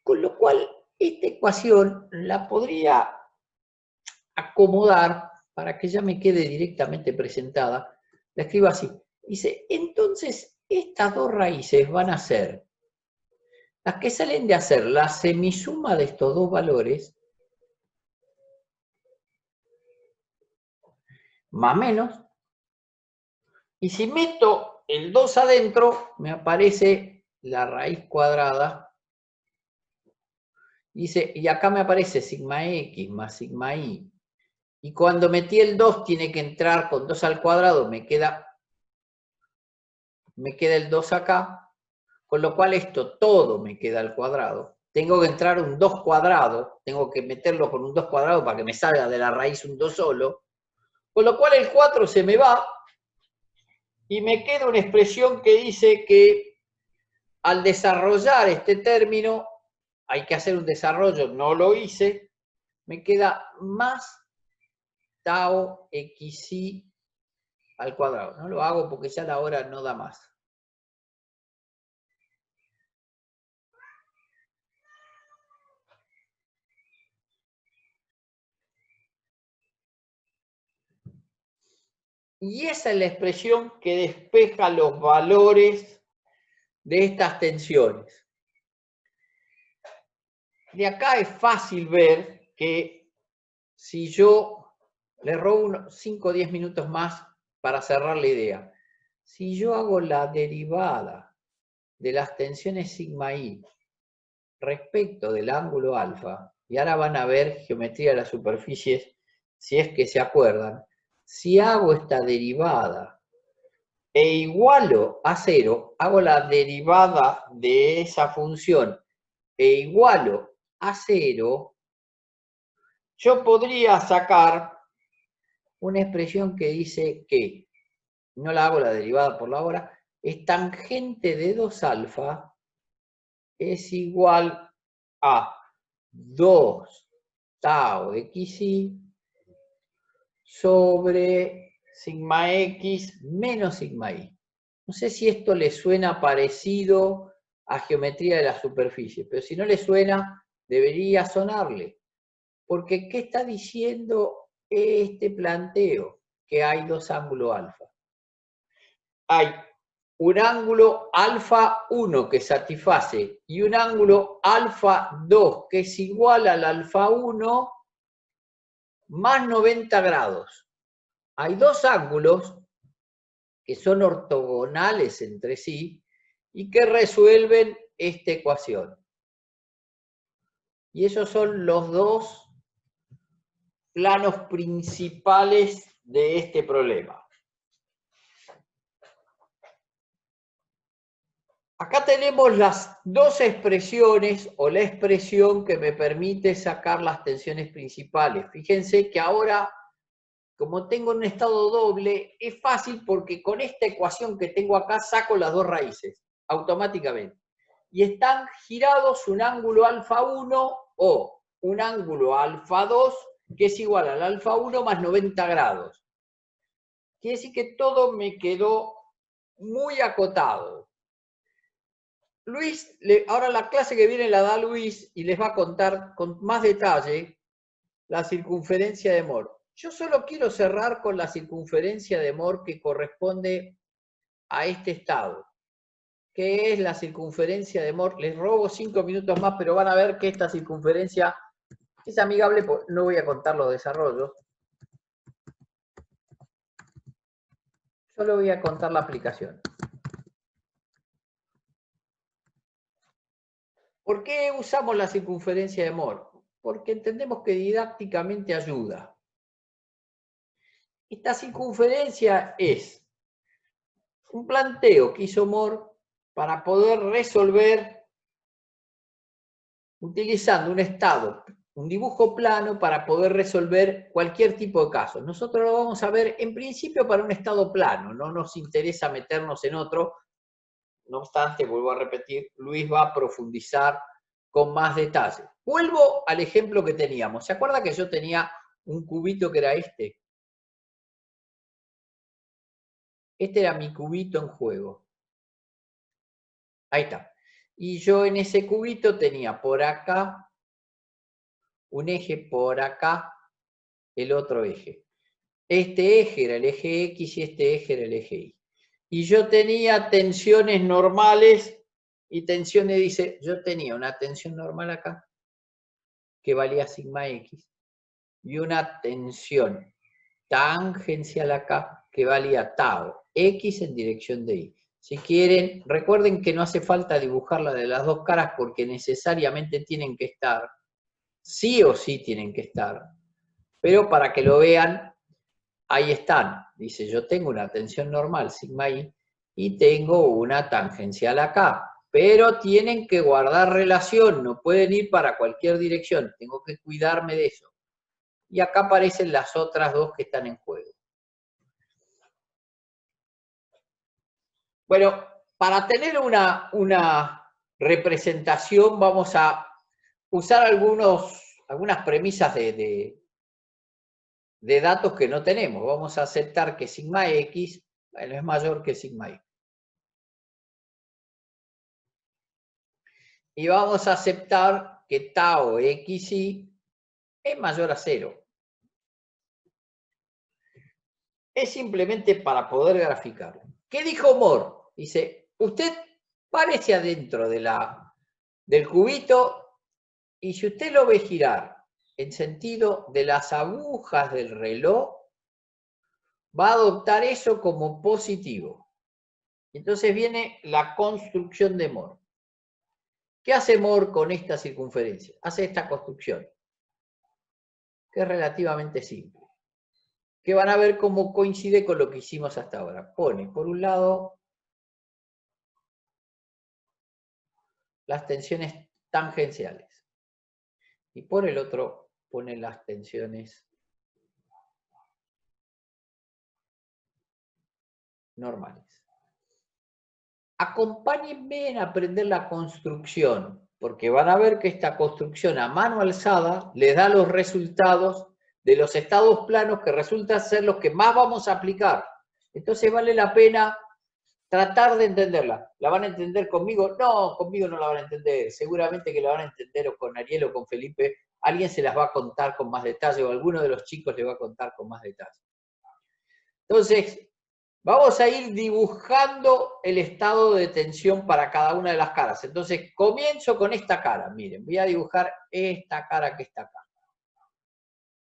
Con lo cual, esta ecuación la podría acomodar para que ya me quede directamente presentada. La escribo así. Dice, entonces, estas dos raíces van a ser las que salen de hacer la semisuma de estos dos valores, más menos, y si meto el 2 adentro, me aparece la raíz cuadrada. Dice, y acá me aparece sigma x más sigma y. Y cuando metí el 2 tiene que entrar con 2 al cuadrado, me queda el 2 acá, con lo cual esto todo me queda al cuadrado. Tengo que entrar un 2 cuadrado, tengo que meterlo con un 2 cuadrado para que me salga de la raíz un 2 solo, con lo cual el 4 se me va, y me queda una expresión que dice que al desarrollar este término, hay que hacer un desarrollo, no lo hice, me queda más tau xi al cuadrado. No lo hago porque ya la hora no da más. Y esa es la expresión que despeja los valores de estas tensiones. De acá es fácil ver que si yo le robo unos 5 o 10 minutos más para cerrar la idea, si yo hago la derivada de las tensiones sigma i respecto del ángulo alfa, y ahora van a ver geometría de las superficies si es que se acuerdan, si hago esta derivada e igualo a 0, hago la derivada de esa función e igualo a 0, yo podría sacar una expresión que dice que, no la hago la derivada por la hora, es tangente de 2 alfa es igual a 2 tau xi sobre sigma x menos sigma y. No sé si esto le suena parecido a geometría de la superficie, pero si no le suena, debería sonarle. Porque, ¿qué está diciendo este planteo? Que hay dos ángulos alfa. Hay un ángulo alfa 1 que satisface y un ángulo alfa 2 que es igual al alfa 1 más 90 grados. Hay dos ángulos que son ortogonales entre sí y que resuelven esta ecuación. Y esos son los dos planos principales de este problema. Acá tenemos las dos expresiones o la expresión que me permite sacar las tensiones principales. Fíjense que ahora, como tengo un estado doble, es fácil porque con esta ecuación que tengo acá saco las dos raíces automáticamente. Y están girados un ángulo alfa 1 o un ángulo alfa 2 que es igual al alfa 1 más 90 grados. Quiere decir que todo me quedó muy acotado. Luis, ahora la clase que viene la da Luis y les va a contar con más detalle la circunferencia de Mohr. Yo solo quiero cerrar con la circunferencia de Mohr que corresponde a este estado. ¿Qué es la circunferencia de Mohr? Les robo 5 minutos más, pero van a ver que esta circunferencia es amigable, no voy a contar los desarrollos. Solo voy a contar la aplicación. ¿Por qué usamos la circunferencia de Mohr? Porque entendemos que didácticamente ayuda. Esta circunferencia es un planteo que hizo Mohr para poder resolver utilizando un estado, un dibujo plano para poder resolver cualquier tipo de caso. Nosotros lo vamos a ver en principio para un estado plano, no nos interesa meternos en otro. No obstante, vuelvo a repetir, Luis va a profundizar con más detalle. Vuelvo al ejemplo que teníamos. ¿Se acuerda que yo tenía un cubito que era este? Este era mi cubito en juego. Ahí está. Y yo en ese cubito tenía por acá un eje, por acá el otro eje. Este eje era el eje X y este eje era el eje Y. Y yo tenía tensiones normales y tensiones, dice, yo tenía una tensión normal acá que valía sigma X y una tensión tangencial acá que valía tau X en dirección de Y. Si quieren, recuerden que no hace falta dibujarla de las dos caras porque necesariamente tienen que estar, sí o sí tienen que estar, pero para que lo vean, ahí están. Dice, yo tengo una tensión normal, sigma I, y tengo una tangencial acá. Pero tienen que guardar relación, no pueden ir para cualquier dirección. Tengo que cuidarme de eso. Y acá aparecen las otras dos que están en juego. Bueno, para tener una representación vamos a usar algunas premisas de datos que no tenemos. Vamos a aceptar que sigma X, bueno, es mayor que sigma Y. Y vamos a aceptar que tau xi es mayor a 0. es simplemente para poder graficarlo. ¿Qué dijo Moore? Dice, usted párese adentro del cubito y si usted lo ve girar en sentido de las agujas del reloj, va a adoptar eso como positivo. Entonces viene la construcción de Moore. ¿Qué hace Moore con esta circunferencia? Hace esta construcción, que es relativamente simple, que van a ver cómo coincide con lo que hicimos hasta ahora. Pone, por un lado, las tensiones tangenciales, y por el otro pone las tensiones normales. Acompáñenme en aprender la construcción, porque van a ver que esta construcción a mano alzada les da los resultados de los estados planos que resultan ser los que más vamos a aplicar. Entonces vale la pena tratar de entenderla. ¿La van a entender conmigo? No, conmigo no la van a entender. Seguramente que la van a entender o con Ariel o con Felipe. Alguien se las va a contar con más detalle o alguno de los chicos le va a contar con más detalle. Entonces, vamos a ir dibujando el estado de tensión para cada una de las caras. Entonces, comienzo con esta cara. Miren, voy a dibujar esta cara que está acá.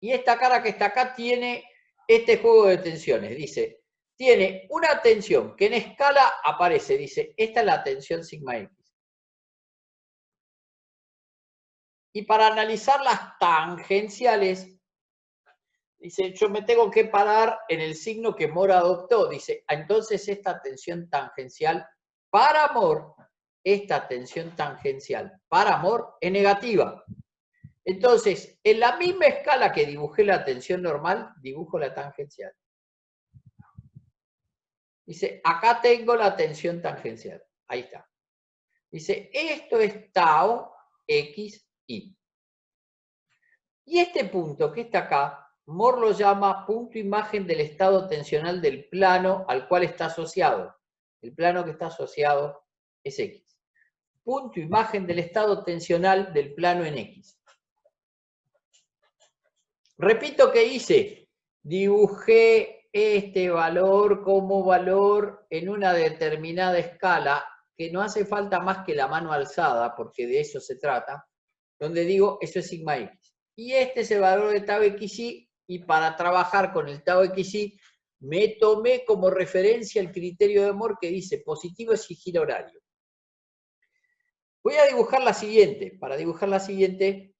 Y esta cara que está acá tiene este juego de tensiones. Dice, tiene una tensión que en escala aparece. Dice, esta es la tensión sigma X. Y para analizar las tangenciales, dice, yo me tengo que parar en el signo que Moore adoptó. Dice, entonces esta tensión tangencial para Moore, esta tensión tangencial para Moore es negativa. Entonces, en la misma escala que dibujé la tensión normal, dibujo la tangencial. Dice, acá tengo la tensión tangencial. Ahí está. Dice, esto es tau x, y. Y este punto que está acá, Moore lo llama punto imagen del estado tensional del plano al cual está asociado. El plano que está asociado es X. Punto imagen del estado tensional del plano en X. Repito que hice. Dibujé este valor como valor en una determinada escala, que no hace falta más que la mano alzada, porque de eso se trata, donde digo, eso es sigma X. Y este es el valor de tau xy, y para trabajar con el tau xy, me tomé como referencia el criterio de Moore que dice positivo es si gira horario. Voy a dibujar la siguiente. Para dibujar la siguiente,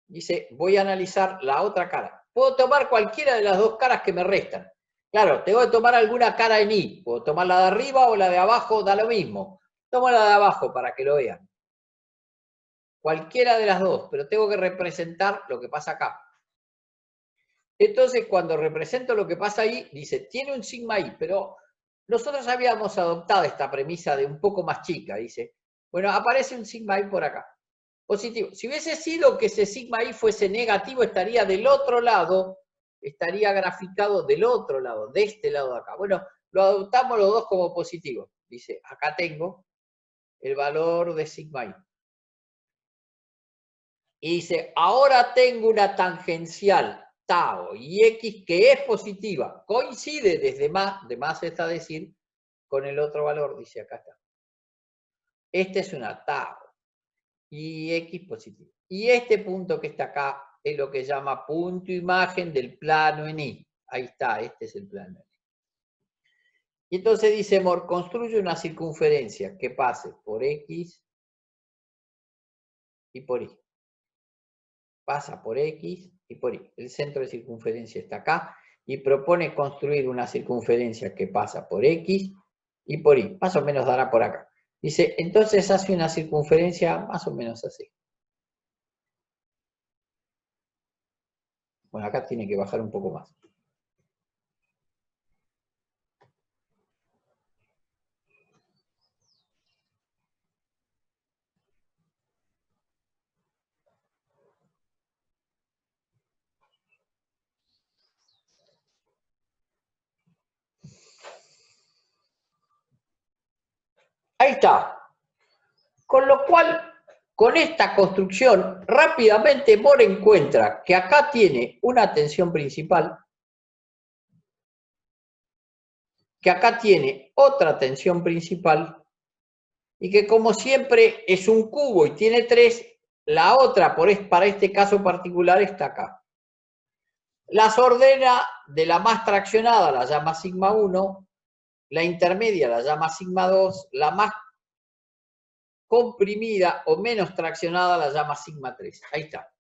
dice, voy a analizar la otra cara. Puedo tomar cualquiera de las dos caras que me restan. Claro, tengo que tomar alguna cara en Y. Puedo tomar la de arriba o la de abajo, da lo mismo. Tomo la de abajo para que lo vean. Cualquiera de las dos, pero tengo que representar lo que pasa acá. Entonces, cuando represento lo que pasa ahí, dice, tiene un sigma I, pero nosotros habíamos adoptado esta premisa de un poco más chica, dice, bueno, aparece un sigma I por acá. Positivo. Si hubiese sido que ese sigma I fuese negativo, estaría del otro lado, estaría graficado del otro lado, de este lado de acá. Bueno, lo adoptamos los dos como positivo. Dice, acá tengo el valor de sigma I. Y dice, ahora tengo una tangencial tau y x que es positiva. Coincide desde más, de más está decir, con el otro valor, dice acá está. Este es una tau y x positivo. Y este punto que está acá es lo que se llama punto imagen del plano en Y. Ahí está, este es el plano en Y. Y entonces dice Moore, construye una circunferencia que pase por x y por Y. Pasa por X y por Y. El centro de circunferencia está acá y propone construir una circunferencia que pasa por X y por Y. Más o menos dará por acá. Dice, entonces hace una circunferencia más o menos así. Bueno, acá tiene que bajar un poco más. Ahí está. Con lo cual, con esta construcción, rápidamente Moore encuentra que acá tiene una tensión principal que acá tiene otra tensión principal y que como siempre es un cubo y tiene 3, la otra para este caso particular está acá. Las ordena de la más traccionada, la llama sigma 1, la intermedia la llama sigma 2, la más comprimida o menos traccionada la llama sigma 3. Ahí está.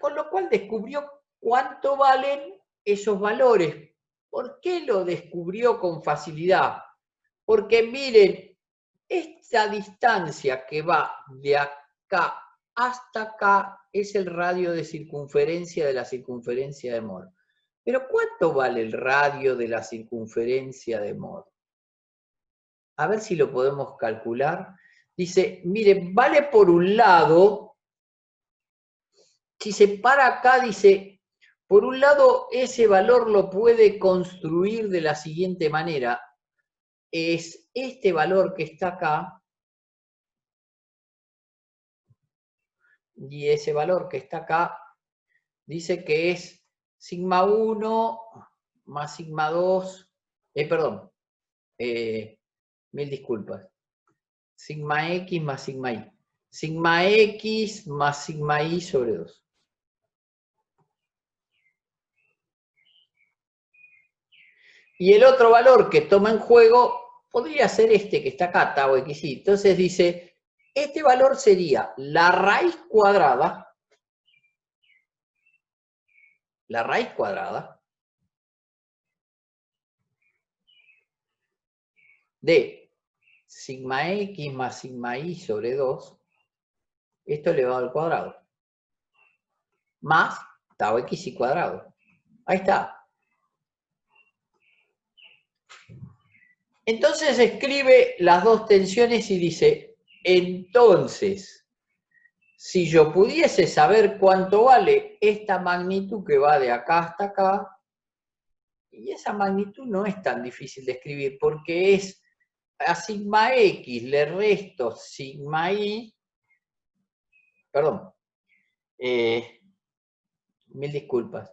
Con lo cual descubrió cuánto valen esos valores. ¿Por qué lo descubrió con facilidad? Porque miren, esta distancia que va de acá hasta acá es el radio de circunferencia de la circunferencia de Mohr. Pero ¿cuánto vale el radio de la circunferencia de Mohr? A ver si lo podemos calcular. Dice, miren, vale por un lado, si se para acá, dice, por un lado ese valor lo puede construir de la siguiente manera. Es este valor que está acá, y ese valor que está acá, dice que es sigma 1 más sigma 2, perdón, mil disculpas, sigma x más sigma y. Sigma x más sigma y sobre 2. Y el otro valor que toma en juego podría ser este que está acá, tau xy. Entonces dice, este valor sería la raíz cuadrada de sigma x más sigma y sobre 2, esto elevado al cuadrado, más tau xy cuadrado. Ahí está. Entonces escribe las dos tensiones y dice, entonces, si yo pudiese saber cuánto vale esta magnitud que va de acá hasta acá, y esa magnitud no es tan difícil de escribir, porque es a sigma x le resto sigma y, perdón, mil disculpas,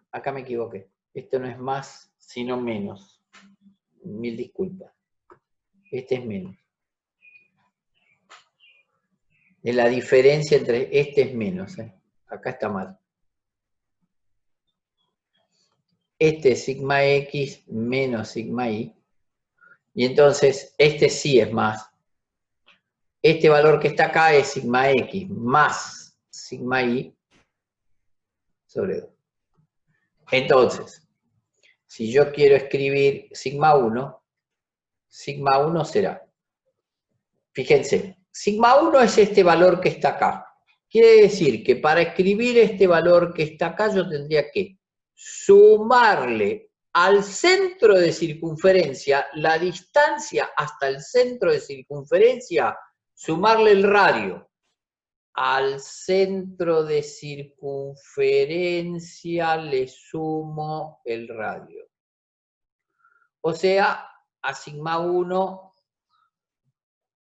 acá me equivoqué, esto no es más, sino menos, mil disculpas, este es menos. De la diferencia entre este es menos, acá está mal. Este es sigma x menos sigma y, y entonces este sí es más. Este valor que está acá es sigma x más sigma y sobre 2. Entonces, si yo quiero escribir sigma 1 será, fíjense, sigma 1 es este valor que está acá. Quiere decir que para escribir este valor que está acá yo tendría que sumarle al centro de circunferencia, la distancia hasta el centro de circunferencia, sumarle el radio. Al centro de circunferencia le sumo el radio. O sea, a sigma 1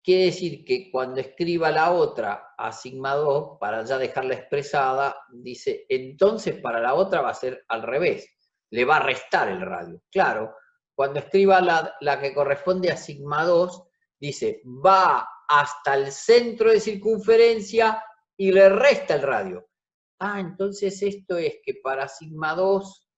quiere decir que cuando escriba la otra a sigma 2, para ya dejarla expresada, dice, entonces para la otra va a ser al revés, le va a restar el radio. Claro, cuando escriba la que corresponde a sigma 2, dice, va hasta el centro de circunferencia y le resta el radio. Ah, entonces esto es que para sigma 2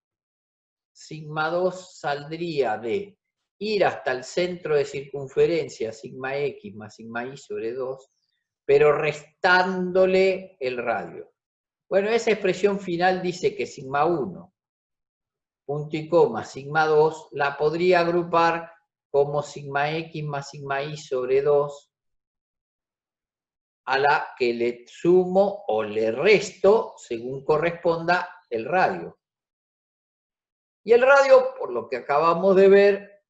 saldría de ir hasta el centro de circunferencia, sigma x más sigma y sobre 2, pero restándole el radio. Bueno, esa expresión final dice que sigma 1, punto y coma, sigma 2, la podría agrupar como sigma x más sigma y sobre 2, a la que le sumo o le resto, según corresponda, el radio. Y el radio, por lo que acabamos de ver,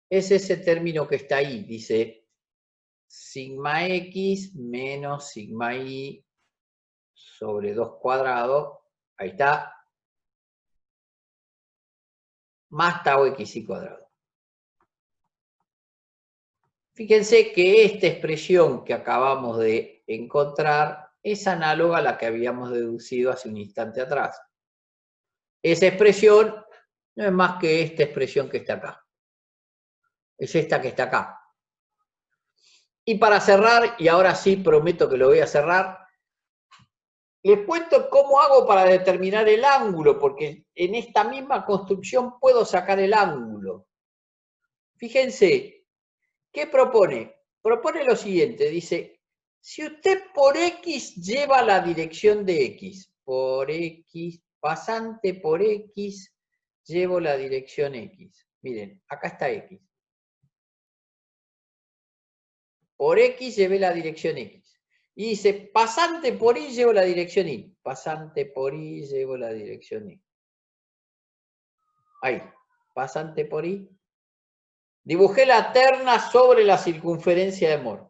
es ese término que está ahí, dice sigma x menos sigma y sobre 2 cuadrado, ahí está, más tau xy cuadrado. Fíjense que esta expresión que acabamos de encontrar es análoga a la que habíamos deducido hace un instante atrás. esa expresión no es más que esta expresión que está acá. Es esta que está acá. Y para cerrar, y ahora sí prometo que lo voy a cerrar, les cuento cómo hago para determinar el ángulo, porque en esta misma construcción puedo sacar el ángulo. Fíjense, ¿qué propone? Propone lo siguiente, dice, si usted por X lleva la dirección de X, por X, pasante por X, llevo la dirección X. Miren, acá está X. Por X llevé la dirección X. Y dice, pasante por Y llevo la dirección Y. Pasante por Y llevo la dirección Y. Ahí, pasante por Y. Dibujé la terna sobre la circunferencia de Moore.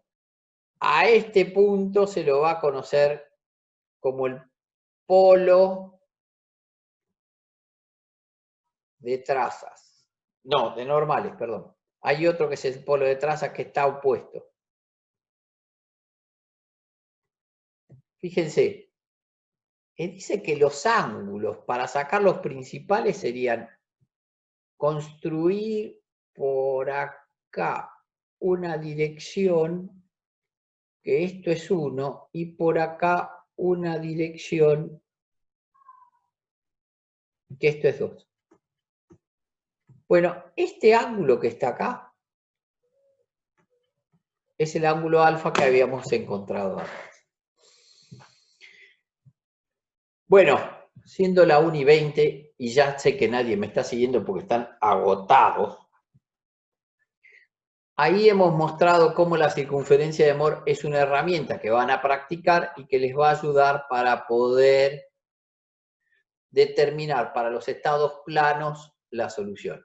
A este punto se lo va a conocer como el polo de trazas. No, de normales, perdón. Hay otro que es el polo de trazas que está opuesto. Fíjense, dice que los ángulos para sacar los principales serían construir por acá una dirección, que esto es 1, y por acá una dirección, que esto es 2. Bueno, este ángulo que está acá es el ángulo alfa que habíamos encontrado antes. Bueno, siendo la 1:20, y ya sé que nadie me está siguiendo porque están agotados, ahí hemos mostrado cómo la circunferencia de Moore es una herramienta que van a practicar y que les va a ayudar para poder determinar para los estados planos la solución.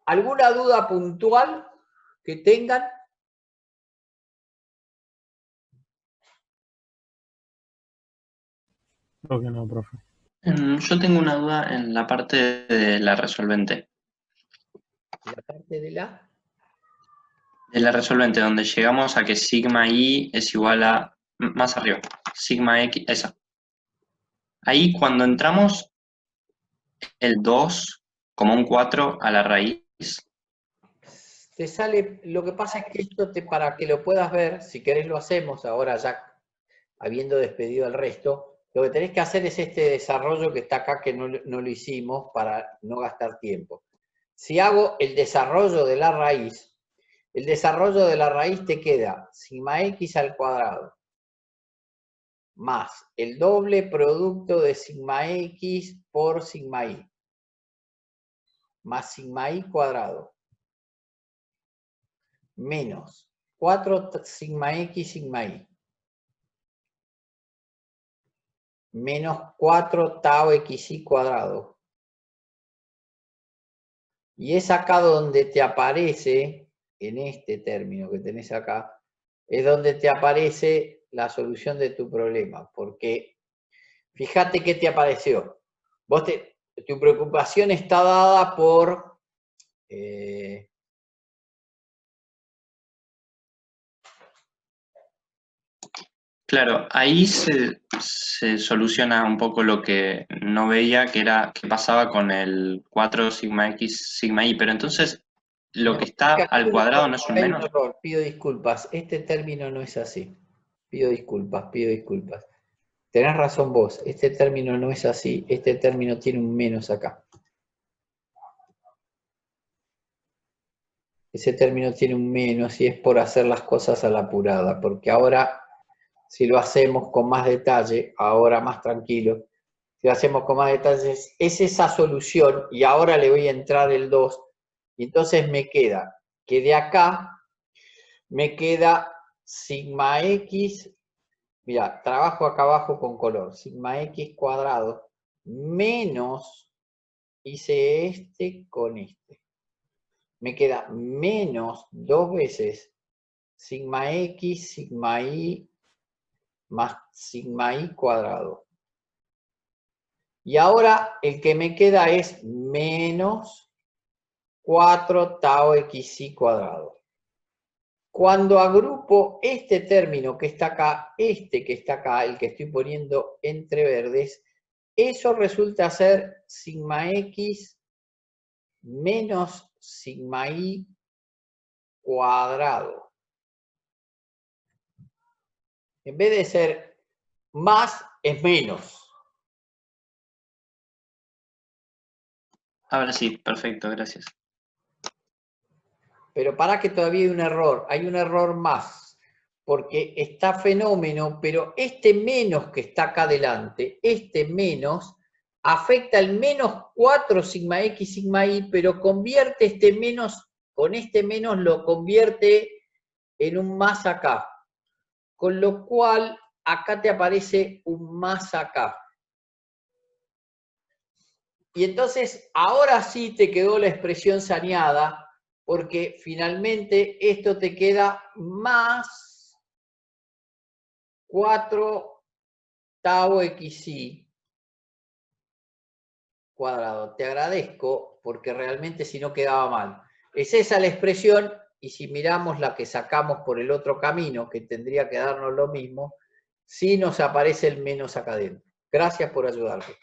¿Alguna duda puntual que tengan? Creo que no, profe. Yo tengo una duda en la parte de la resolvente. La parte de la... De la resolvente, donde llegamos a que sigma i es igual a... Más arriba. Sigma x, esa. Ahí cuando entramos el 2 como un 4 a la raíz. Te sale, lo que pasa es que esto, para que lo puedas ver, si querés lo hacemos, ahora ya habiendo despedido al resto, lo que tenés que hacer es este desarrollo que está acá, que no lo hicimos para no gastar tiempo. Si hago el desarrollo de la raíz, el desarrollo de la raíz te queda sigma x al cuadrado más el doble producto de sigma x por sigma y más sigma y cuadrado menos 4 sigma x sigma y menos 4 tau xy cuadrado. Y es acá donde te aparece, en este término que tenés acá, es donde te aparece la solución de tu problema. Porque fíjate qué te apareció. Tu preocupación está dada por... Claro, ahí se soluciona un poco lo que no veía, que era qué pasaba con el 4 sigma x sigma y, pero entonces lo que está al cuadrado no es un Hay un menos. error, pido disculpas. Este término no es así. Pido disculpas, pido disculpas. Tenés razón vos, este término no es así. Este término tiene un menos acá. Ese término tiene un menos y es por hacer las cosas a la apurada, porque ahora, si lo hacemos con más detalle, ahora más tranquilo, si lo hacemos con más detalles, es esa solución, y ahora le voy a entrar el 2, y entonces me queda que de acá me queda sigma x, mira, trabajo acá abajo con color, sigma x cuadrado menos, hice este con este. Me queda menos 2 veces sigma x, sigma y, más sigma y cuadrado. Y ahora el que me queda es menos 4 tau xy cuadrado. Cuando agrupo este término que está acá, este que está acá, el que estoy poniendo entre verdes, eso resulta ser sigma x menos sigma y cuadrado. En vez de ser más, es menos. Ahora sí, perfecto, gracias. Pero para que todavía hay un error más, porque está fenómeno, pero este menos que está acá adelante, este menos, afecta el menos 4 sigma x sigma y, pero convierte este menos, con este menos lo convierte en un más acá. Con lo cual, acá te aparece un más acá. Y entonces, ahora sí te quedó la expresión saneada, porque finalmente esto te queda más 4 tau xi cuadrado. Te agradezco, porque realmente si no quedaba mal. Es esa la expresión, y si miramos la que sacamos por el otro camino, que tendría que darnos lo mismo, sí nos aparece el menos acá adentro. Gracias por ayudarme.